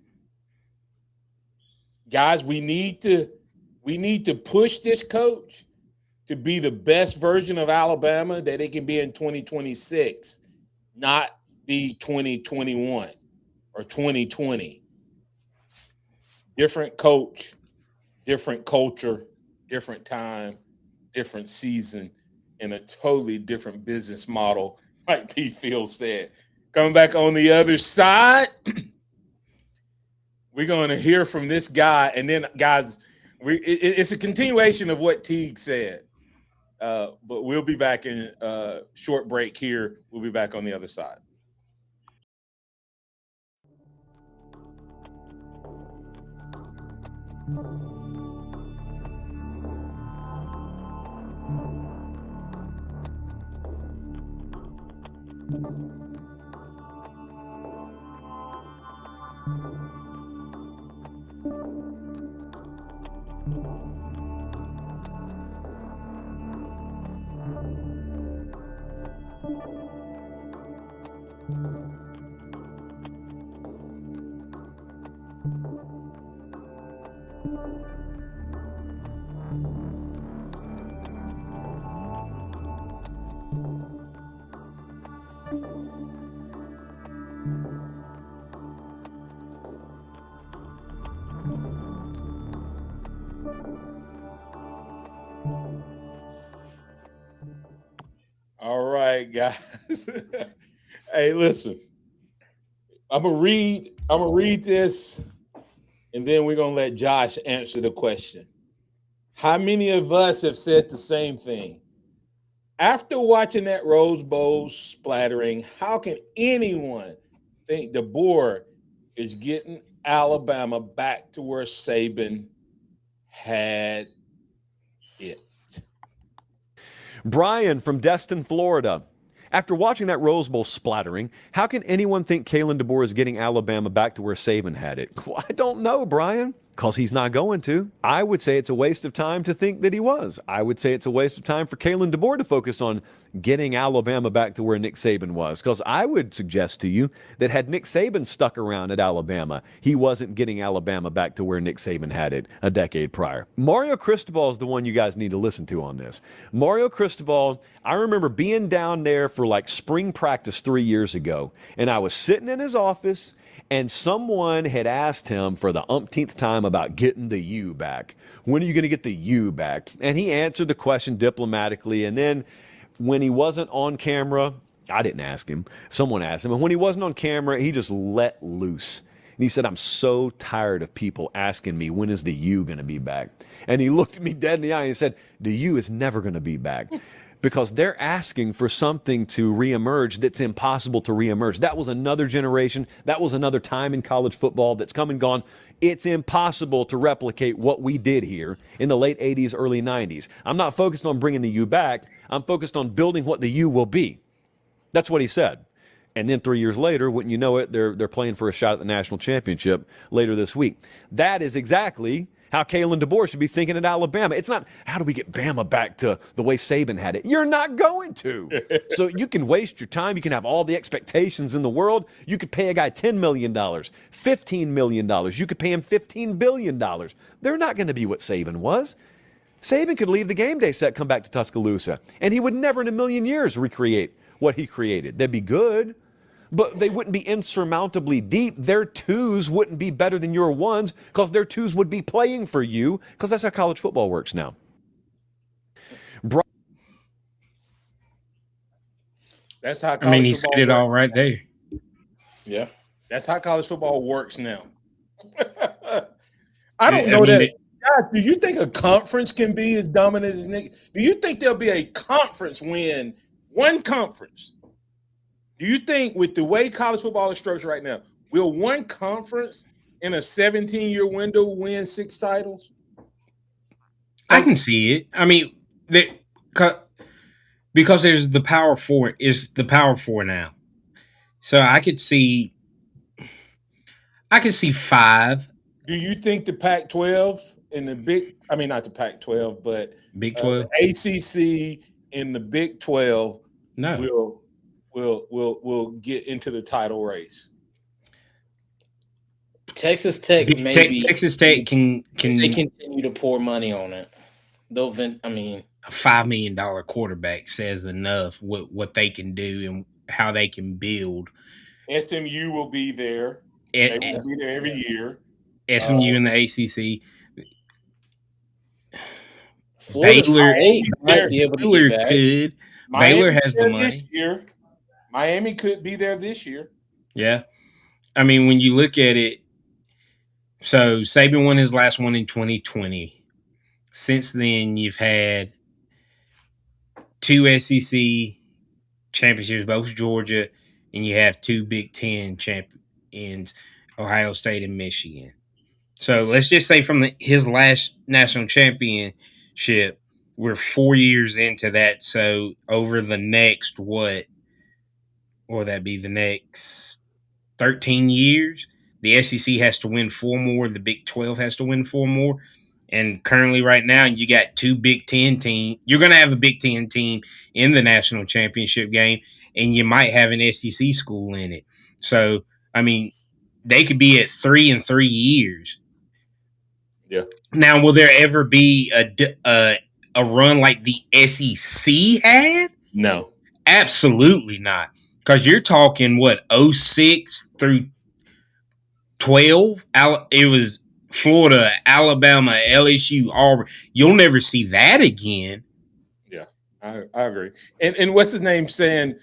Guys, we need to push this coach to be the best version of Alabama that it can be in 2026, not be 2021 or 2020. Different coach, different culture, different time, different season, and a totally different business model, like Pete Fields said. Coming back on the other side, we're going to hear from this guy. And then, guys, it's a continuation of what Teague said. But we'll be back in a short break here. We'll be back on the other side. All right, guys. Hey, listen. I'm gonna read this, and then we're gonna let Josh answer the question. How many of us have said the same thing? After watching that Rose Bowl splattering, how can anyone think DeBoer is getting Alabama back to where Saban had it? Brian from Destin, Florida. After watching that Rose Bowl splattering, how can anyone think Kalen DeBoer is getting Alabama back to where Saban had it? Well, I don't know, Brian, because he's not going to. I would say it's a waste of time to think that he was. I would say it's a waste of time for Kalen DeBoer to focus on getting Alabama back to where Nick Saban was, because I would suggest to you that had Nick Saban stuck around at Alabama, he wasn't getting Alabama back to where Nick Saban had it a decade prior. Mario Cristobal is the one you guys need to listen to on this. Mario Cristobal, I remember being down there for like spring practice 3 years ago, and I was sitting in his office, and someone had asked him for the umpteenth time about getting the U back. When are you going to get the U back? And he answered the question diplomatically, and then when he wasn't on camera, I didn't ask him, someone asked him, and when he wasn't on camera, he just let loose. And he said, I'm so tired of people asking me, when is the U going to be back? And he looked at me dead in the eye and said, the U is never going to be back. Because they're asking for something to reemerge that's impossible to reemerge. That was another generation. That was another time in college football that's come and gone. It's impossible to replicate what we did here in the late 80s, early 90s. I'm not focused on bringing the U back. I'm focused on building what the U will be. That's what he said. And then 3 years later, wouldn't you know it, they're playing for a shot at the national championship later this week. That is exactly how Kalen DeBoer should be thinking at Alabama. It's not, how do we get Bama back to the way Saban had it? You're not going to. So you can waste your time. You can have all the expectations in the world. You could pay a guy $10 million, $15 million. You could pay him $15 billion. They're not going to be what Saban was. Saban could leave the game day set, come back to Tuscaloosa, and he would never in a million years recreate what he created. They'd be good, but they wouldn't be insurmountably deep. Their twos wouldn't be better than your ones because their twos would be playing for you, because that's how college football works now. That's how I mean, he said it all right there. Yeah. That's how college football works now. I don't know that. God, do you think a conference can be as dominant as Nick? Do you think there'll be a conference win, one conference? Do you think, with the way college football is structured right now, will one conference in a 17-year window win 6 titles? I can see it. I mean, because there's the Power Four is the Power Four now, so I could see 5. Do you think the Pac-12 and the not the Pac-12, but Big 12, ACC and the Big 12 no will get into the title race? Texas Tech Texas Tech can they continue to pour money on it. They'll a $5 million quarterback says enough what they can do and how they can build. SMU will be there. They will be there every year. SMU in the ACC. Baylor could. Baylor has the money. Miami could be there this year. Yeah. I mean, when you look at it, so Saban won his last one in 2020. Since then, you've had 2 SEC championships, both Georgia, and you have 2 Big Ten champions, Ohio State and Michigan. So let's just say from his last national championship, we're 4 years into that. So over the next, what would that be, the next 13 years, the SEC has to win 4 more. The Big 12 has to win 4 more. And currently right now, you got 2 Big Ten teams. You're going to have a Big Ten team in the national championship game, and you might have an SEC school in it. So, I mean, they could be at 3 in 3 years. Yeah. Now, will there ever be a run like the SEC had? No. Absolutely not. Because you're talking, 06 through 12? It was Florida, Alabama, LSU, Auburn. You'll never see that again. Yeah, I agree. And what's his name saying?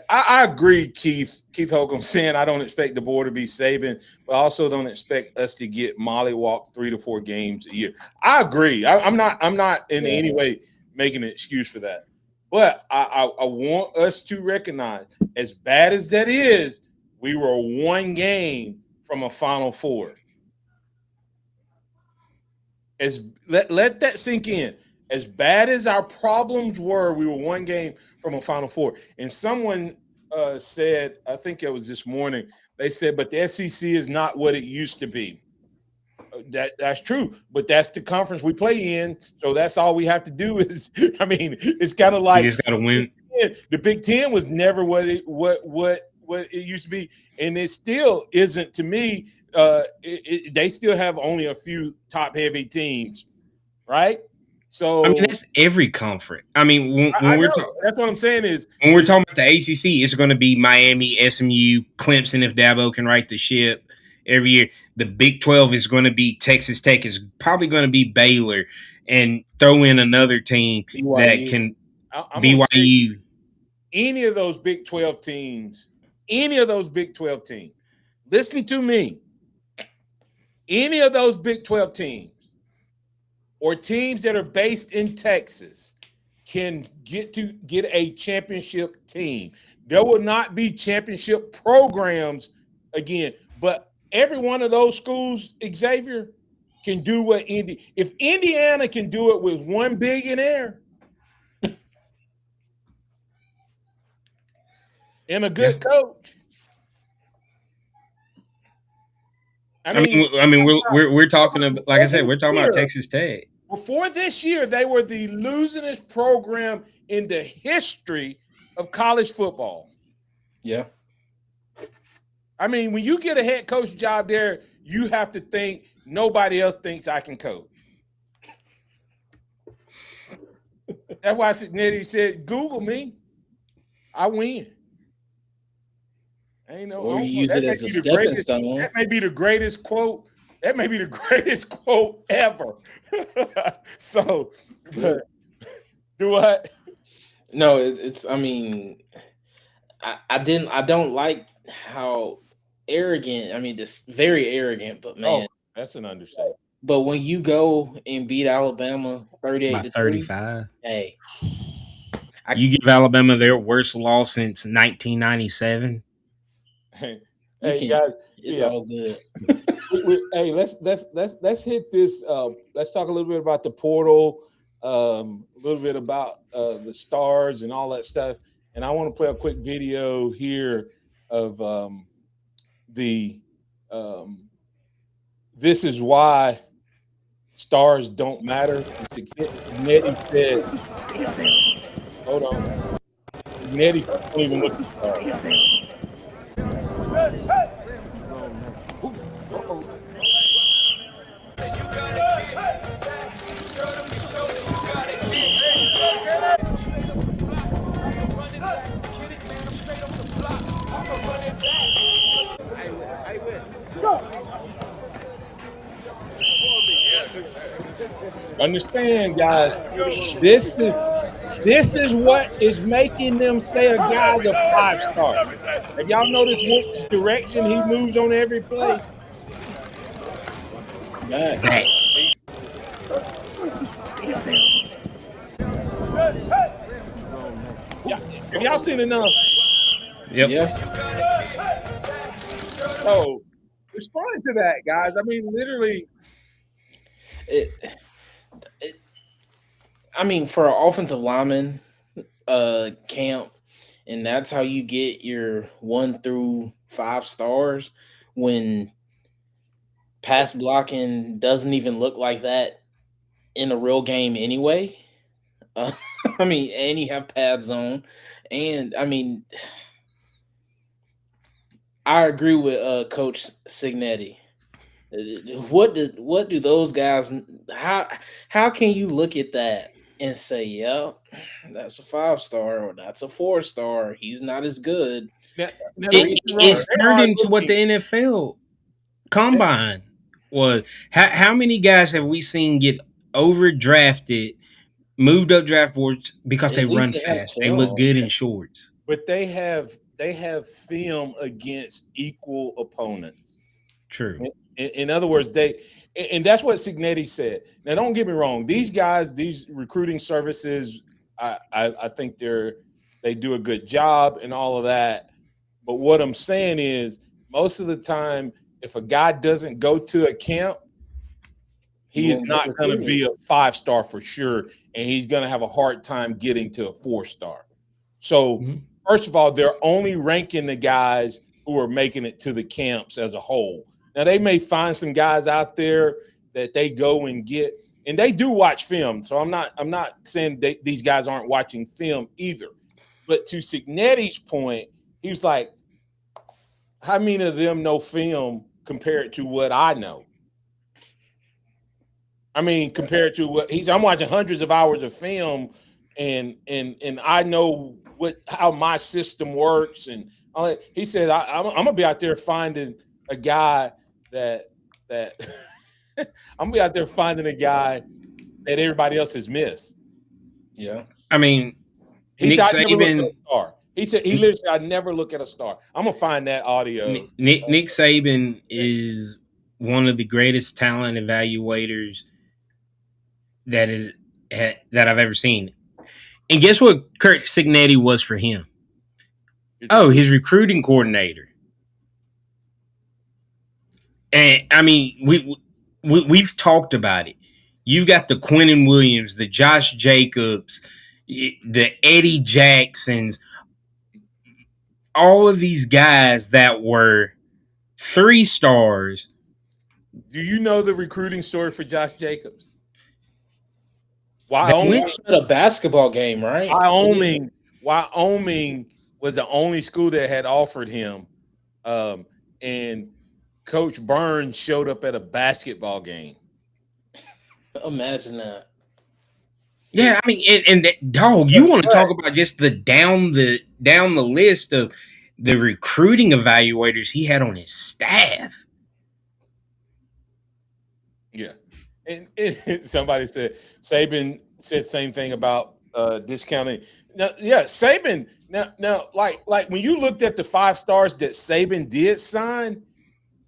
I agree, Keith Holcomb saying I don't expect the board to be Saban, but I also don't expect us to get mollywalk 3 to 4 games a year. I agree. I'm not in any way making an excuse for that. But I want us to recognize, as bad as that is, we were 1 game from a Final Four. Let that sink in. As bad as our problems were, we were 1 game from a Final Four. And someone said, I think it was this morning, they said, but the SEC is not what it used to be. That's true, but that's the conference we play in. So that's all we have to do is, I mean, it's kind of like you just got to win. The Big Ten was never what it used to be, and it still isn't to me. They still have only a few top-heavy teams, right? So I mean, that's every conference. I mean, when that's what I'm saying is when we're talking about the ACC, it's going to be Miami, SMU, Clemson if Dabo can right the ship every year. The Big 12 is going to be Texas Tech. Is probably going to be Baylor, and throw in another team that can BYU. Any of those Big 12 teams, listen to me. Any of those Big 12 teams or teams that are based in Texas can get a championship team. There will not be championship programs again, but every one of those schools, Xavier, can do what if Indiana can do it with 1 billionaire, and a good coach. I mean, we're talking about, like I said, we're talking about year, Texas Tech. Before this year, they were the losingest program in the history of college football. Yeah. I mean, when you get a head coach job there, you have to think nobody else thinks I can coach. That's why Nettie said, "Google me, I win." Ain't no, or you use it as a stepping stone. That may be the greatest quote. That may be the greatest quote ever. So, but, do what? No, it's. I mean, I don't like how arrogant. I mean, this very arrogant. But man, that's an understatement. But when you go and beat Alabama 38-35, hey, you give Alabama their worst loss since 1997. Hey guys, it's all good. Hey, let's hit this. Let's talk a little bit about the portal, a little bit about the stars and all that stuff. And I want to play a quick video here of the this is why stars don't matter. Nettie said, hold on. Nettie don't even look at stars. Understand, guys, this is what is making them say a guy's a 5-star. Have y'all noticed which direction he moves on every play? Back. Yeah. Have y'all seen enough? Yep. Yeah. So respond to that, guys. I mean, literally. I mean, for an offensive lineman camp, and that's how you get your 1 through 5 stars when pass blocking doesn't even look like that in a real game anyway. I mean, and you have pads on, and I mean, I agree with Coach Signetti. What do those guys? How can you look at that and say, "Yep, that's a 5-star," or "That's a 4-star"? He's not as good. It's turned into what the NFL combine was. How many guys have we seen get overdrafted, moved up draft boards because they run fast? They look good in shorts. But they have film against equal opponents. True. In other words, and that's what Signetti said. Now, don't get me wrong; these guys, these recruiting services, I think they do a good job and all of that. But what I'm saying is, most of the time, if a guy doesn't go to a camp, he is not going to be a 5-star for sure, and he's going to have a hard time getting to a 4-star. So, first of all, they're only ranking the guys who are making it to the camps as a whole. Now, they may find some guys out there that they go and get, and they do watch film. So I'm not saying these guys aren't watching film either. But to Signetti's point, he was like, how many of them know film compared to what I know? I mean, compared to what I'm watching hundreds of hours of film, and I know how my system works, and all that. He said, I'm gonna be out there finding a guy that I'm gonna be out there finding a guy that everybody else has missed. Yeah, I mean, Nick Saban. He said he literally said, "I never look at a star." I'm gonna find that audio. Nick Saban is one of the greatest talent evaluators that I've ever seen. And guess what Kurt Signetti was for him? Oh, his recruiting coordinator. And I mean, we've talked about it. You've got the Quinnen Williams, the Josh Jacobs, the Eddie Jacksons, all of these guys that were 3 stars. Do you know the recruiting story for Josh Jacobs? They Wyoming, went to a basketball game, right? Wyoming was the only school that had offered him, and Coach Burns showed up at a basketball game. Imagine that. Yeah, I mean, and that, dog, you want to talk about just the down the list of the recruiting evaluators he had on his staff. Yeah, and somebody said Saban said the same thing about discounting. Now, yeah, Saban. Now, like when you looked at the 5 stars that Saban did sign,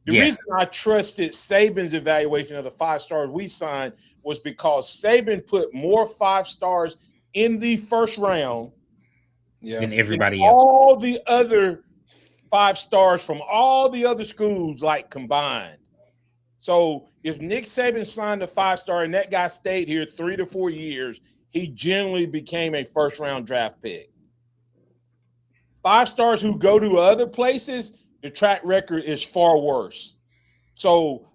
the Yeah. reason I trusted Saban's evaluation of the 5 stars we signed was because Saban put more 5 stars in the first round Than than everybody else. all the other 5 stars from all the other schools like combined. So if Nick Saban signed a 5-star and that guy stayed here 3 to 4 years, he generally became a first-round draft pick. 5 stars who go to other places, the track record is far worse. So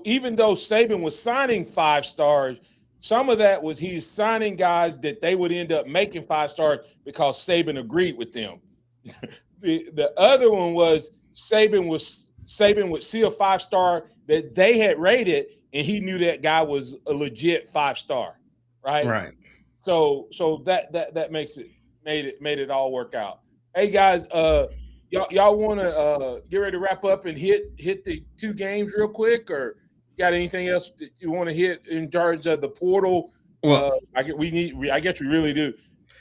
even though Saban was signing 5 stars, some of that was he's signing guys that they would end up making 5 stars because Saban agreed with them. The other one was Saban would see a 5-star that they had rated, and he knew that guy was a legit 5-star, right? Right. So that made it all work out. Hey guys, y'all want to get ready to wrap up and hit the 2 games real quick, or you got anything else that you want to hit in terms of the portal? Well, I guess we really do.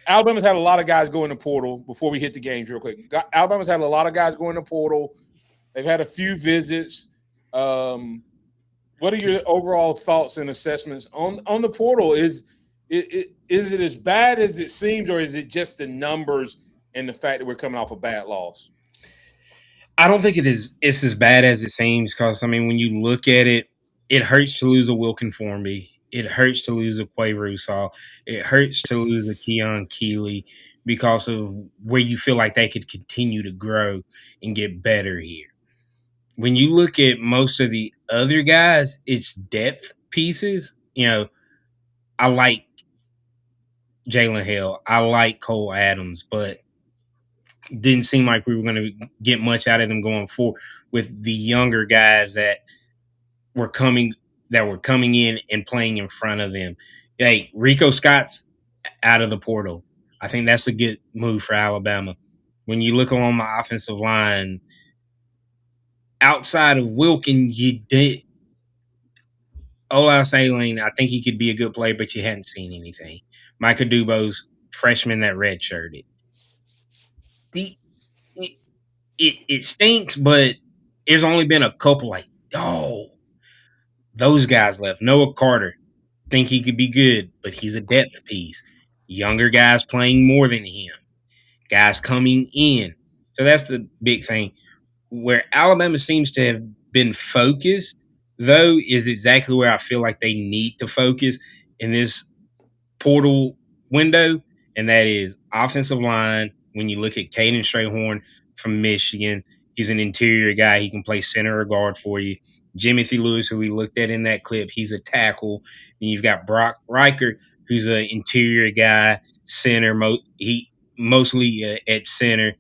Alabama's had a lot of guys go in the portal before we hit the games real quick. Alabama's had a lot of guys go in the portal. They've had a few visits. What are your overall thoughts and assessments on the portal? Is it as bad as it seems, or is it just the numbers and the fact that we're coming off a bad loss? I don't think it's as bad as it seems, because I mean, when you look at it, it hurts to lose a Wilkin Formby. It hurts to lose a Quay Russaw. It hurts to lose a Keon Keeley because of where you feel like they could continue to grow and get better here. When you look at most of the other guys, it's depth pieces. You know, I like Jalen Hill. I like Cole Adams, but didn't seem like we were going to get much out of them going forward with the younger guys that were coming in and playing in front of them. Hey, Rico Scott's out of the portal. I think that's a good move for Alabama. When you look along the offensive line, outside of Wilkin, you did Ola Saline. I think he could be a good player, but you hadn't seen anything. Micah Dubo's freshman that redshirted. It stinks, but there's only been a couple those guys left. Noah Carter, think he could be good, but he's a depth piece. Younger guys playing more than him. Guys coming in. So that's the big thing. Where Alabama seems to have been focused, though, is exactly where I feel like they need to focus in this portal window, and that is offensive line. When you look at Caden Strayhorn from Michigan, he's an interior guy. He can play center or guard for you. Jimothy Lewis, who we looked at in that clip, he's a tackle. And you've got Brock Riker, who's an interior guy, center. He mostly at center.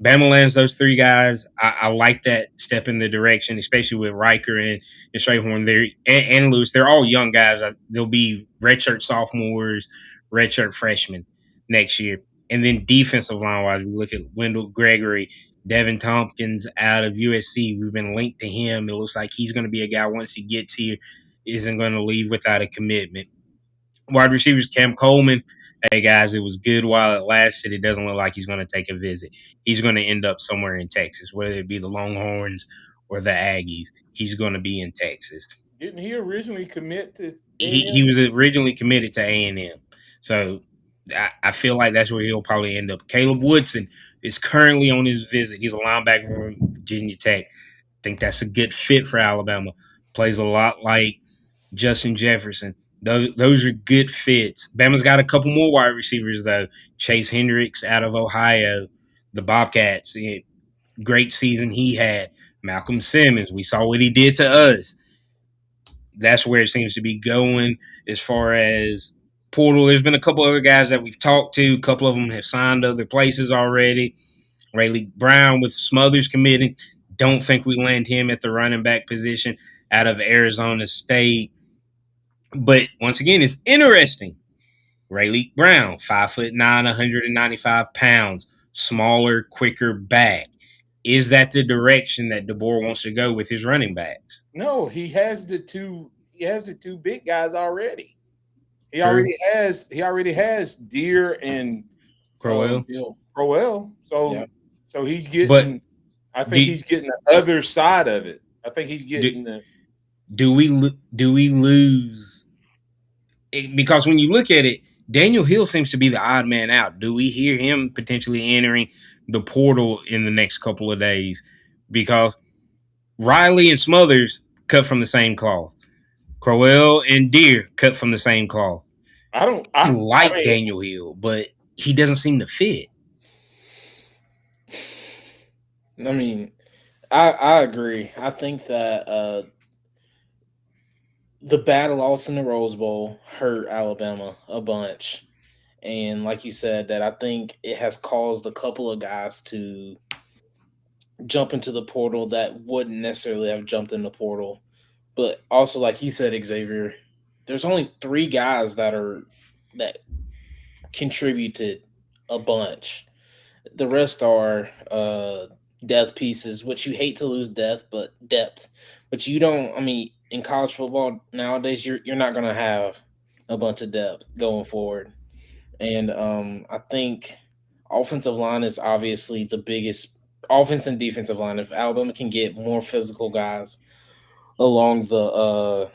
Bama lands those 3 guys. I like that step in the direction, especially with Riker and Strayhorn there and Lewis. They're all young guys. They'll be redshirt sophomores, redshirt freshmen next year. And then defensive line wise, we look at Wendell Gregory, Devin Tompkins out of USC. We've been linked to him. It looks like he's going to be a guy once he gets here, isn't going to leave without a commitment. Wide receivers, Cam Coleman. Hey, guys, it was good while it lasted. It doesn't look like he's going to take a visit. He's going to end up somewhere in Texas, whether it be the Longhorns or the Aggies. He's going to be in Texas. Didn't he originally commit to He was originally committed to A&M. So I feel like that's where he'll probably end up. Caleb Woodson is currently on his visit. He's a linebacker from Virginia Tech. I think that's a good fit for Alabama. Plays a lot like Justin Jefferson. Those are good fits. Bama's got a couple more wide receivers, though. Chase Hendricks out of Ohio. the Bobcats. Great season he had. Malcolm Simmons, we saw what he did to us. That's where it seems to be going as far as portal. There's been a couple other guys that we've talked to. A couple of them have signed other places already. Rayleigh Brown with Smothers committing. Don't think we land him at the running back position out of Arizona State. But once again, it's interesting. Rayleigh Brown, 5'9", 195 pounds, smaller, quicker back. Is that the direction that DeBoer wants to go with his running backs? No, he has the two big guys already. He True. already has Deere and Crowell. Crowell. So Yeah. so he's getting. But I think he's getting the other side of it. I think he's getting the. Do we lose? Because when you look at it, Daniel Hill seems to be the odd man out. Do we hear him potentially entering the portal in the next couple of days? Because Riley and Smothers cut from the same cloth. Crowell and Deere cut from the same cloth. I like Daniel Hill, but he doesn't seem to fit. I mean, I agree. I think that the bad loss in the Rose Bowl hurt Alabama a bunch. And like you said, that I think it has caused a couple of guys to jump into the portal that wouldn't necessarily have jumped in the portal. But also, like you said, Xavier, there's only 3 guys that contributed a bunch. The rest are depth pieces, which you hate to lose depth. But you don't. I mean, in college football nowadays, you're not going to have a bunch of depth going forward. And I think offensive line is obviously the biggest offense and defensive line. If Alabama can get more physical guys along the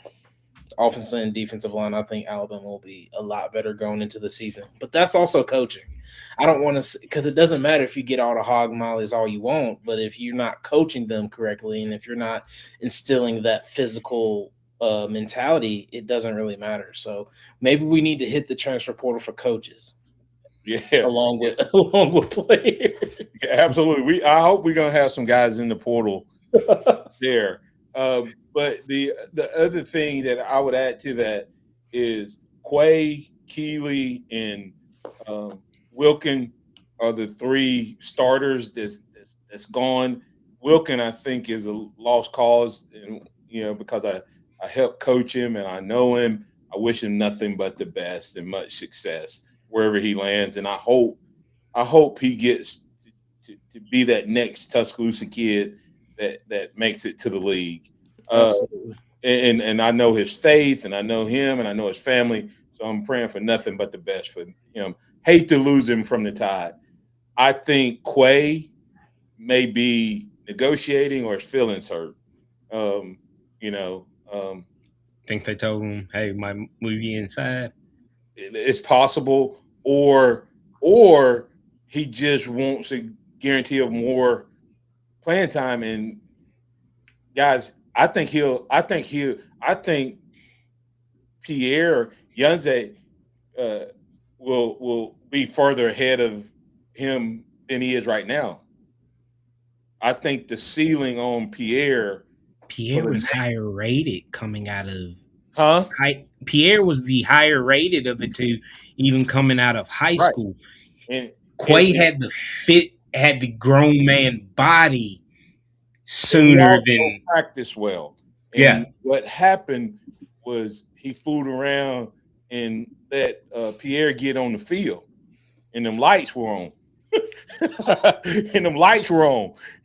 offensive and defensive line, I think Alabama will be a lot better going into the season. But that's also coaching. I don't want to, because it doesn't matter if you get all the hog mollies all you want, but if you're not coaching them correctly and if you're not instilling that physical mentality, it doesn't really matter. So maybe we need to hit the transfer portal for coaches. Yeah, along with players. Yeah, absolutely. I hope we're gonna have some guys in the portal there. But the other thing that I would add to that is Quay, Keeley, and Wilkin are the 3 starters that's gone. Wilkin, I think, is a lost cause, and because I helped coach him and I know him. I wish him nothing but the best and much success wherever he lands, and I hope he gets to be that next Tuscaloosa kid that makes it to the league. And I know his faith, and I know him, and I know his family. So I'm praying for nothing but the best for him. Hate to lose him from the Tide. I think Quay may be negotiating or his feelings hurt. Think they told him, "Hey, we might move you inside." It's possible, or he just wants a guarantee of more playing time. And guys, I think Pierre Yunze will be further ahead of him than he is right now. I think the ceiling on Pierre was higher rated coming out of Pierre was the higher rated of the two, even coming out of high school. And Quay had the grown man body sooner than practice well. And yeah. What happened was he fooled around and let Pierre get on the field, and them lights were on.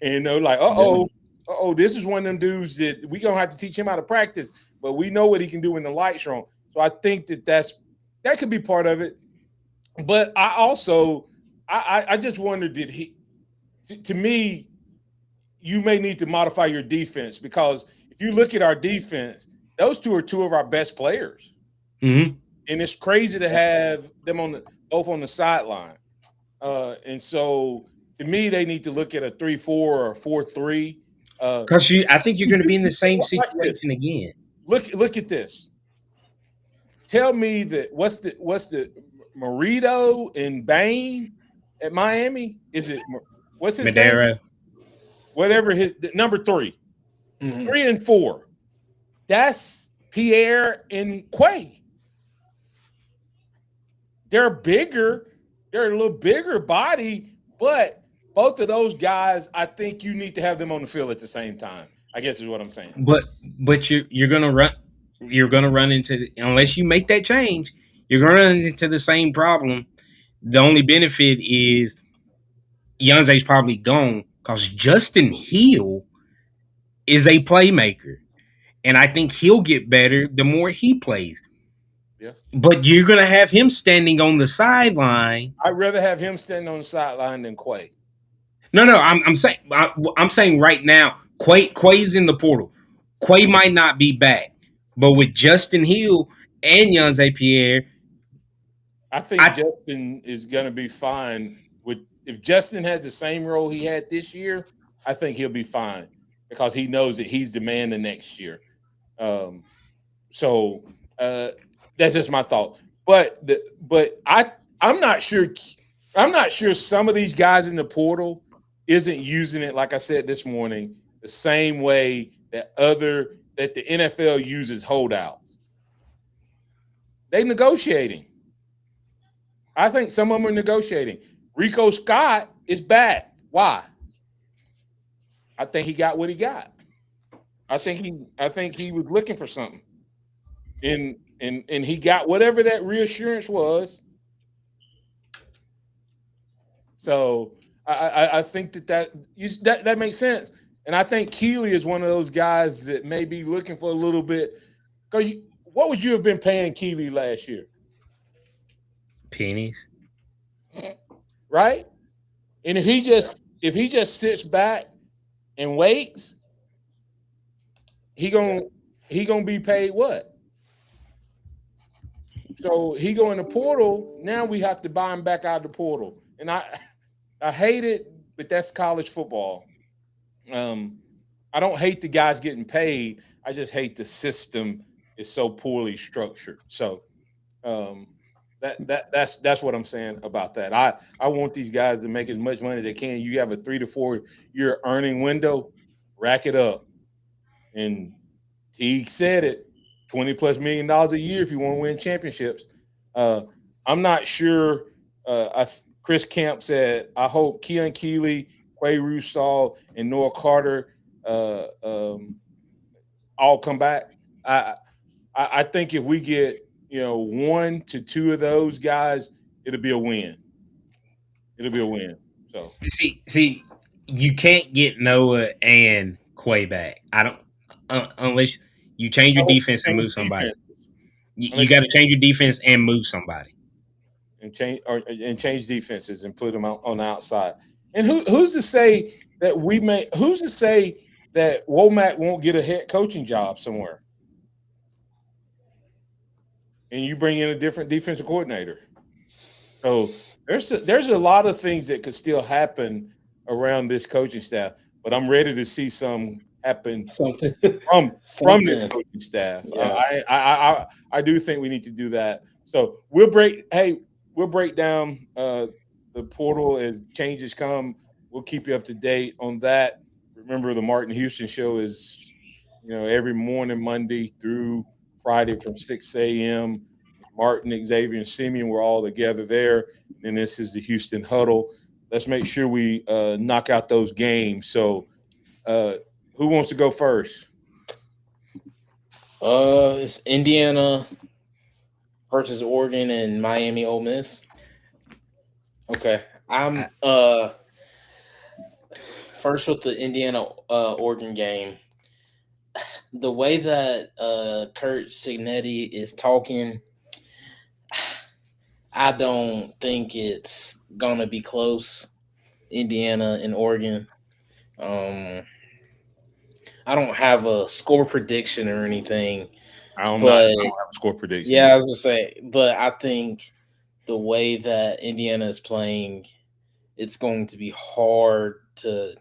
And they're like, this is one of them dudes that we gonna have to teach him how to practice, but we know what he can do when the lights are on. So I think that could be part of it. But I also I just wonder, to me, you may need to modify your defense, because if you look at our defense, those 2 are 2 of our best players. Mm-hmm. And it's crazy to have them both on the sideline. And so to me, they need to look at a 3-4 or a 4-3. Because I think you're going to be in the same situation again. Look at this. Tell me that what's the Marito and Bain at Miami? Is it what's his name? Madera. Whatever his number 3. Mhm. 3 and 4. That's Pierre and Quay. They're bigger. They're a little bigger body, but both of those guys, I think you need to have them on the field at the same time. I guess is what I'm saying. But you're gonna run into unless you make that change, you're gonna run into the same problem. The only benefit is Young's probably gone because Justin Hill is a playmaker. And I think he'll get better the more he plays. Yeah. But you're going to have him standing on the sideline. I'd rather have him standing on the sideline than Quay. No, I'm saying right now, Quay's in the portal. Quay might not be back, but with Justin Hill and Young Pierre, I think Justin is going to be fine with if Justin has the same role he had this year. I think he'll be fine because he knows that he's the man the next year. So that's just my thought. But I'm not sure. I'm not sure some of these guys in the portal isn't using it, like I said this morning, the same way that the NFL uses holdouts. They negotiating. I think some of them are negotiating. Rico Scott is back. Why? I think he got what he got. I think he was looking for something. And he got whatever that reassurance was. So I think that makes sense. And I think Keeley is one of those guys that may be looking for a little bit. What would you have been paying Keeley last year? pennies. Right? And if he just sits back and waits, he gonna be paid what? So he go in the portal. Now we have to buy him back out of the portal, and I hate it, but that's college football. I don't hate the guys getting paid. I just hate the system is so poorly structured. So that's what I'm saying about that. I want these guys to make as much money as they can. You have a 3 to 4 year earning window, rack it up. And he said it, $20+ million a year if you want to win championships. I'm not sure. Chris Camp said, I hope Keon Keeley, Quay Russaw, and Noah Carter all come back. I think if we get 1 to 2 of those guys, it'll be a win. It'll be a win. So See, you can't get Noah and Quay back. I don't unless you change your defense and move somebody. You got to change your defense and move somebody. And change defenses and put them out on the outside. And who's to say that who's to say that Womack won't get a head coaching job somewhere? And you bring in a different defensive coordinator. So there's a lot of things that could still happen around this coaching staff, but I'm ready to see some happen from this coaching staff. Yeah. I do think we need to do that. So we'll break down the portal as changes come. We'll keep you up to date on that. Remember, the Martin Houston show is every morning, Monday through Friday from 6 a.m. Martin, Xavier, and Simeon were all together there. And this is the Houston Huddle. Let's make sure we knock out those games. So who wants to go first? It's Indiana versus Oregon and Miami Ole Miss. Okay. I'm first with the Indiana Oregon game. The way that Kurt Signetti is talking, I don't think it's gonna be close. Indiana and Oregon. I don't have a score prediction or anything. I don't have a score prediction. Yeah, I was gonna say, but I think the way that Indiana is playing, it's going to be hard to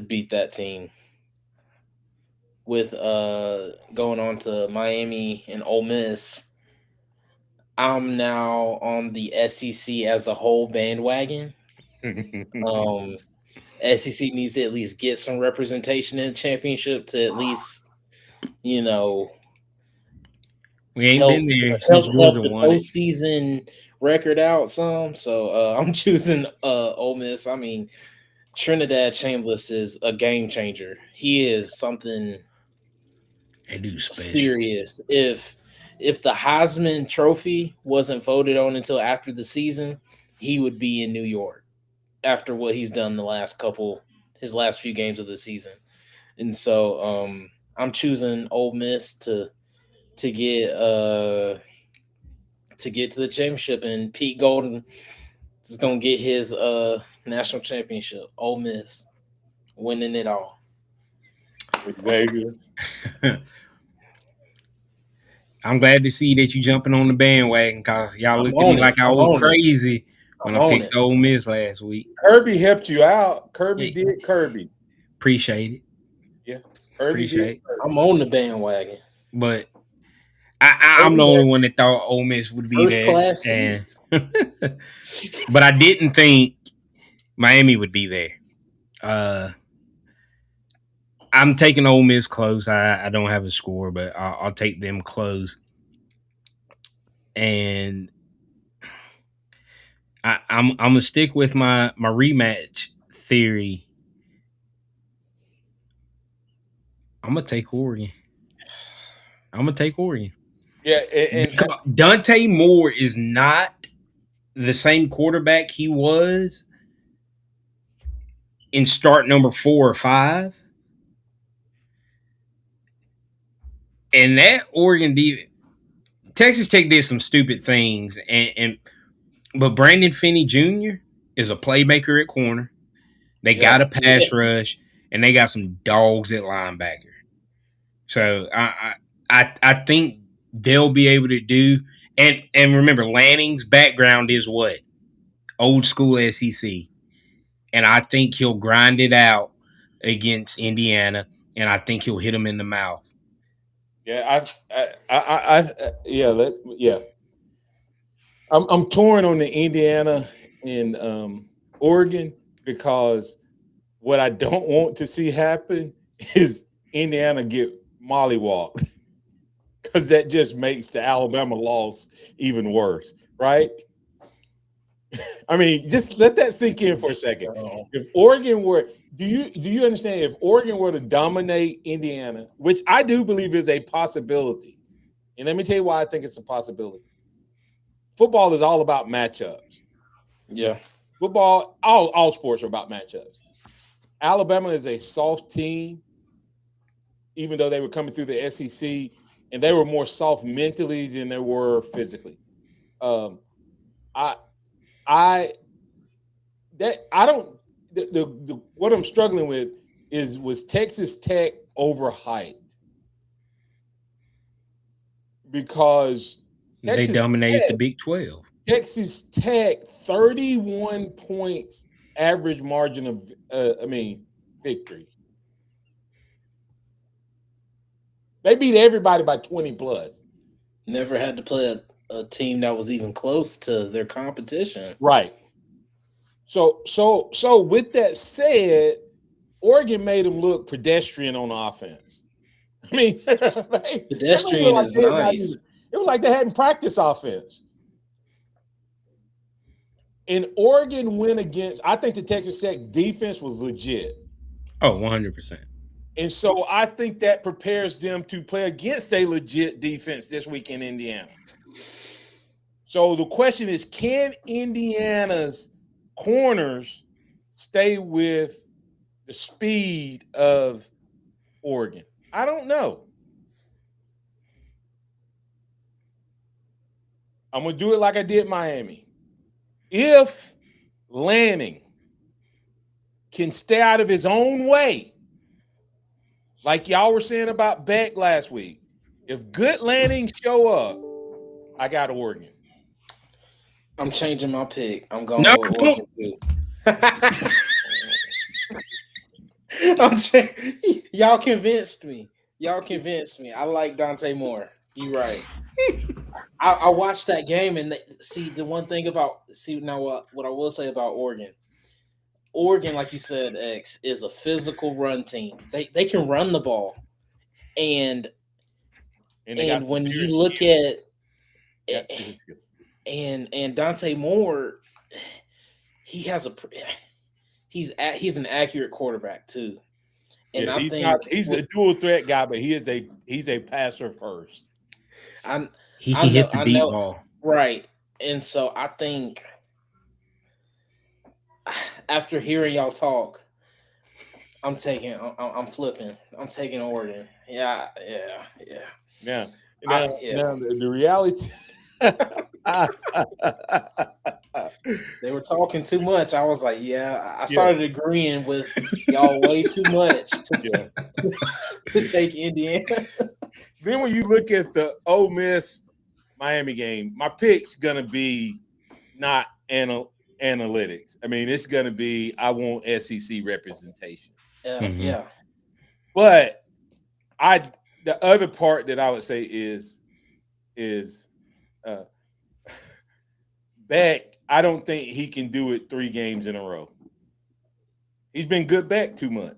beat that team. With going on to Miami and Ole Miss, I'm now on the SEC as a whole bandwagon. SEC needs to at least get some representation in the championship to at least, you know, We ain't help been there since help Georgia the won it. postseason record out some. So I'm choosing Ole Miss. I mean, Trinidad Chambliss is a game changer. He is something That dude's special. serious. If the Heisman Trophy wasn't voted on until after the season, he would be in New York after what he's done his last few games of the season. And so I'm choosing Ole Miss to get to the championship, and Pete Golden is gonna get his national championship. Ole Miss winning it all. Xavier. I'm glad to see that you jumping on the bandwagon because y'all I'm looked at me on it. like I I'm was on it. crazy when I'm I on picked it. Ole Miss last week. Kirby helped you out. Kirby Yeah. did Kirby. Appreciate it. Yeah. Kirby Appreciate did it. Kirby. I'm on the bandwagon. But I'm the only one that thought Ole Miss would be First there. class And but I didn't think Miami would be there. I'm taking Ole Miss close. I don't have a score, but I'll take them close. And I'm gonna stick with my rematch theory. I'm gonna take Oregon. Yeah, and Because Dante Moore is not the same quarterback he was in start number 4 or 5. And that Oregon Texas Tech did some stupid things, but Brandon Finney Jr. is a playmaker at corner. They got a pass rush, and they got some dogs at linebacker. So I think they'll be able to do. And remember, Lanning's background is what? Old school SEC. And I think he'll grind it out against Indiana, and I think he'll hit them in the mouth. yeah, I'm torn on the Indiana and Oregon because what I don't want to see happen is Indiana get mollywopped because that just makes the Alabama loss even worse, right? I mean, just let that sink in for a second. If Oregon were, do you understand? If Oregon were to dominate Indiana, which I do believe is a possibility, and let me tell you why I think it's a possibility. Football is all about matchups. Yeah. Football, all sports are about matchups. Alabama is a soft team, even though they were coming through the SEC, and they were more soft mentally than they were physically. What I'm struggling with was Texas Tech overhyped because They dominated the Big 12. Texas Tech 31 points average margin of victory. They beat everybody by 20 plus. Never had to play a team that was even close to their competition. Right. So with that said, Oregon made them look pedestrian on offense. I mean, pedestrian is nice. It was like they hadn't practiced offense. And Oregon went against, I think the Texas Tech defense was legit. Oh, 100%. And so I think that prepares them to play against a legit defense this week in Indiana. So the question is, can Indiana's corners stay with the speed of Oregon? I don't know. I'm going to do it like I did Miami. If Lanning can stay out of his own way, like y'all were saying about Beck last week, if good Lanning show up, I got Oregon. I'm changing my pick. I'm going with Oregon too. Y'all convinced me. I like Dante Moore. You're right. I watched that game and see the one thing about what I will say about Oregon Oregon, like you said, X is a physical run team. They can run the ball, and they got when pure you look skill. at and Dante Moore, he has he's an accurate quarterback too, and Yeah, I think he's a dual threat guy, but he's a passer first. He can hit the I deep know, ball. right? And so I think after hearing y'all talk, I'm flipping. I'm taking Oregon. Yeah. Now, Yeah. the reality. They were talking too much. I was like, yeah. I started agreeing with y'all way too much to take Indiana. Then when you look at the Ole Miss Miami game, my pick's gonna be not analytics. I mean, it's gonna be I want SEC representation. Yeah. But the other part that I would say is Beck. I don't think he can do it 3 games in a row. He's been good back too much.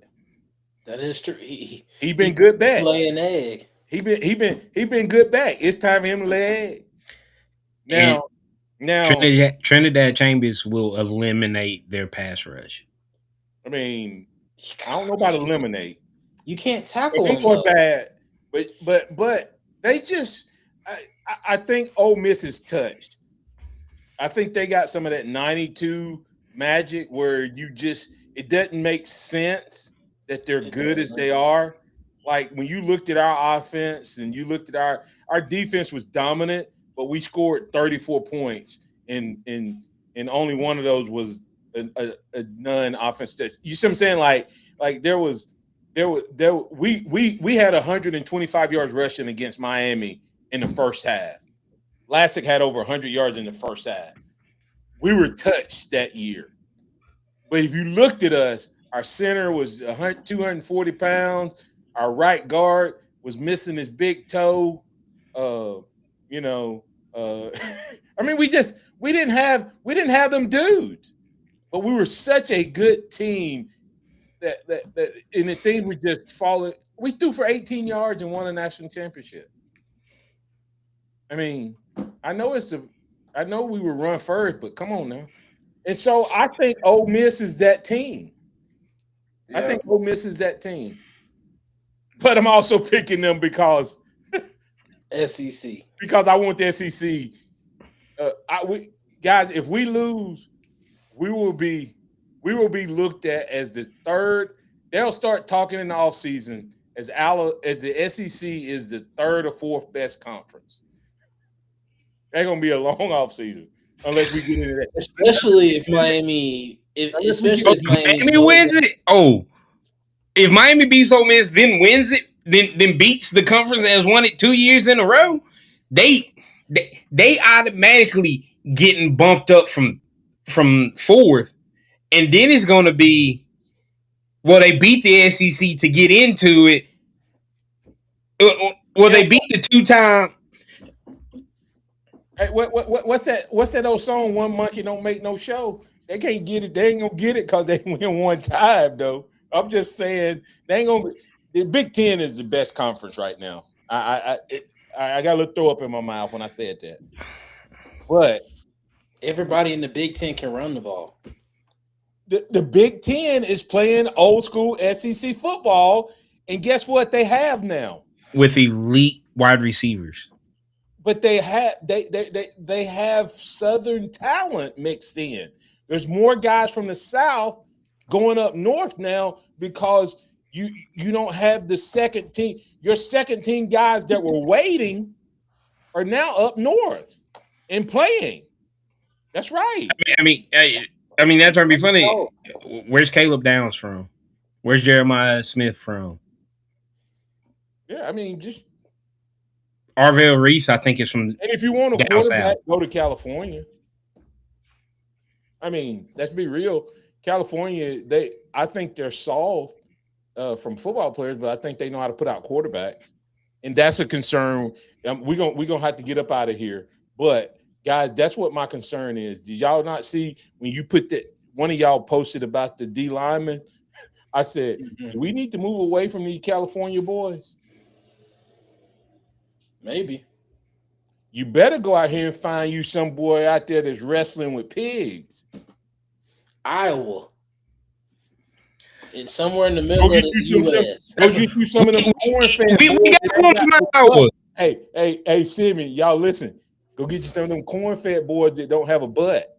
That is true. He been good back. Lay an egg. He been good back. It's time for him to lay egg. Now Trinidad Chambers will eliminate their pass rush. I mean, I don't know about eliminate. You can't tackle them. them Bad, but they just. I think Ole Miss is touched. I think they got some of that 92 magic where it doesn't make sense that they're good as they are. Like when you looked at our offense and you looked at our defense was dominant, but we scored 34 points and only one of those was a non-offense test. You see what I'm saying? Like we had 125 yards rushing against Miami in the first half. Lassick had over 100 yards in the first half. We were touched that year. But if you looked at us, our center was 240 pounds. Our right guard was missing his big toe. I mean, we didn't have them dudes. But we were such a good team that and the things were just falling. We threw for 18 yards and won a national championship. I mean, I know we were run first, but come on now. And so I think Ole Miss is that team. Yeah. I think Ole Miss is that team. But I'm also picking them because SEC. Because I want the SEC. Guys, if we lose, we will be looked at as the third. They'll start talking in the offseason as the SEC is the third or fourth best conference. They're gonna be a long offseason unless we get into that. Especially if Miami wins it. Oh, if Miami beats Ole Miss, then wins it, then beats the conference that has won it 2 years in a row, they automatically getting bumped up from fourth, and then it's gonna be they beat the SEC to get into it. They beat the 2-time. Hey, what's that old song? One monkey don't make no show. They can't get it. They ain't gonna get it because they win one time, though. I'm just saying they ain't gonna. The Big Ten is the best conference right now. I got a little throw up in my mouth when I said that. But everybody in the Big Ten can run the ball. The Big Ten is playing old school SEC football, and guess what? They have now with elite wide receivers. But they have Southern talent mixed in. There's more guys from the South going up north now because you don't have the second team. Your second team guys that were waiting are now up north and playing. That's right. I mean that's gonna be funny. Where's Caleb Downs from? Where's Jeremiah Smith from? Yeah, I mean just. Arvell Reese, I think, is from. And if you want a quarterback, go to California. I mean, let's be real. California, I think they're soft from football players, but I think they know how to put out quarterbacks, and that's a concern. We're gonna have to get up out of here. But guys, that's what my concern is. Did y'all not see when you put one of y'all posted about the D lineman. I said, do we need to move away from these California boys? Maybe. You better go out here and find you some boy out there that's wrestling with pigs. Iowa. It's somewhere in the middle of the U.S. Go get you some of them corn-fed We boys. got one from Iowa. Hey, Simmy, y'all listen. Go get you some of them corn-fed boys that don't have a butt.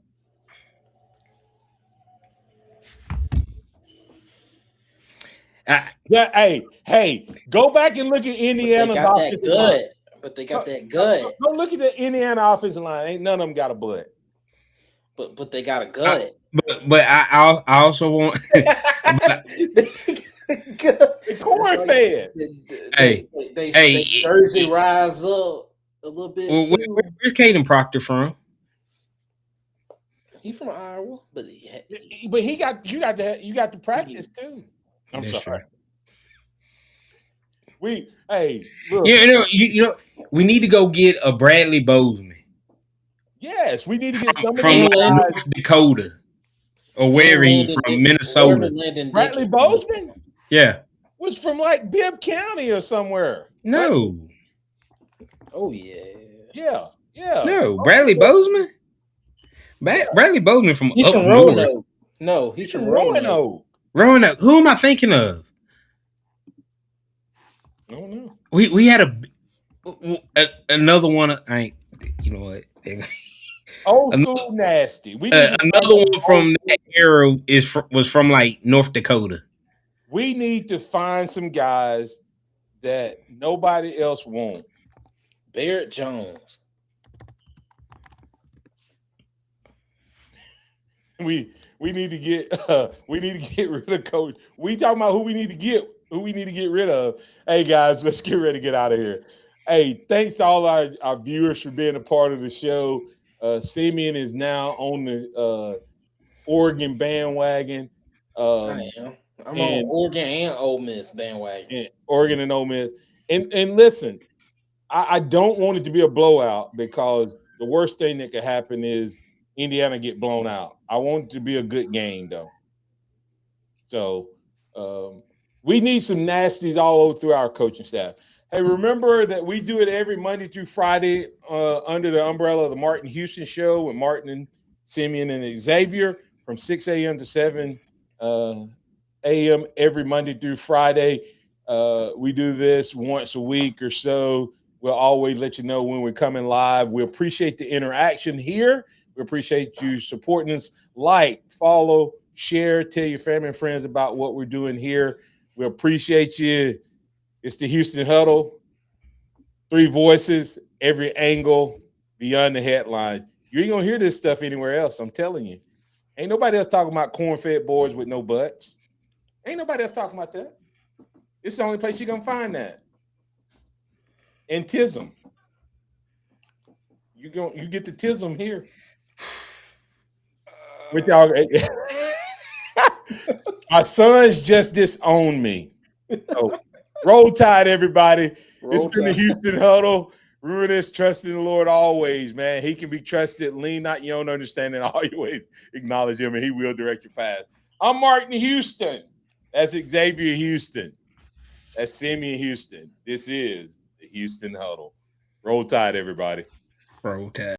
Hey, go back and look at Indiana's offensive line. But they got that gut. Go look at the Indiana offensive line. Ain't none of them got a butt. But they got a gut. But I also want. Corn-fed. They Jersey rise up a little bit. Where's Caden Proctor from? He from Iowa, but you got to practice too. I'm sorry. Sure. Look. You know, we need to go get a Bradley Bozeman. Yes, we need to get some from North Dakota or wherever he's from, Minnesota. Bradley Bozeman? Yeah. Was from like Bibb County or somewhere. No. Oh yeah. Yeah. No, Bradley Bozeman? Bradley Bozeman from he's up from north. Roanoke. No, he's from Roanoke. Roanoke. Who am I thinking of? I don't know. We had another one. You know what? Old school nasty. Another one from that era was from like North Dakota. We need to find some guys that nobody else wants. Barrett Jones. We need to get rid of Coach. We talking about who we need to get rid of. Hey guys, let's get ready to get out of here. Hey, thanks to all our viewers for being a part of the show. Simeon is now on the Oregon bandwagon. I am. I'm on Oregon and Ole Miss bandwagon. And Oregon and Ole Miss. And listen, I don't want it to be a blowout because the worst thing that could happen is Indiana get blown out. I want it to be a good game, though. So we need some nasties all over through our coaching staff. Hey, remember that we do it every Monday through Friday under the umbrella of the Martin Houston Show with Martin and Simeon and Xavier from 6 a.m. to 7 a.m. every Monday through Friday. We do this once a week or so. We'll always let you know when we're coming live. We appreciate the interaction here. We appreciate you supporting us. Like, follow, share, tell your family and friends about what we're doing here. We appreciate you. It's the Houston Huddle. 3 voices, every angle, beyond the headline. You ain't going to hear this stuff anywhere else, I'm telling you. Ain't nobody else talking about corn-fed boys with no butts. Ain't nobody else talking about that. It's the only place you're going to find that. And TISM. You get the TISM here. With y'all. My sons just disowned me. So, roll Tide, everybody. It's been the Houston Huddle. Remember this, trust in the Lord always, man. He can be trusted. Lean not your own understanding. Always acknowledge him, and he will direct your path. I'm Martin Houston. That's Xavier Houston. That's Simeon Houston. This is the Houston Huddle. Roll Tide, everybody. Roll Tide.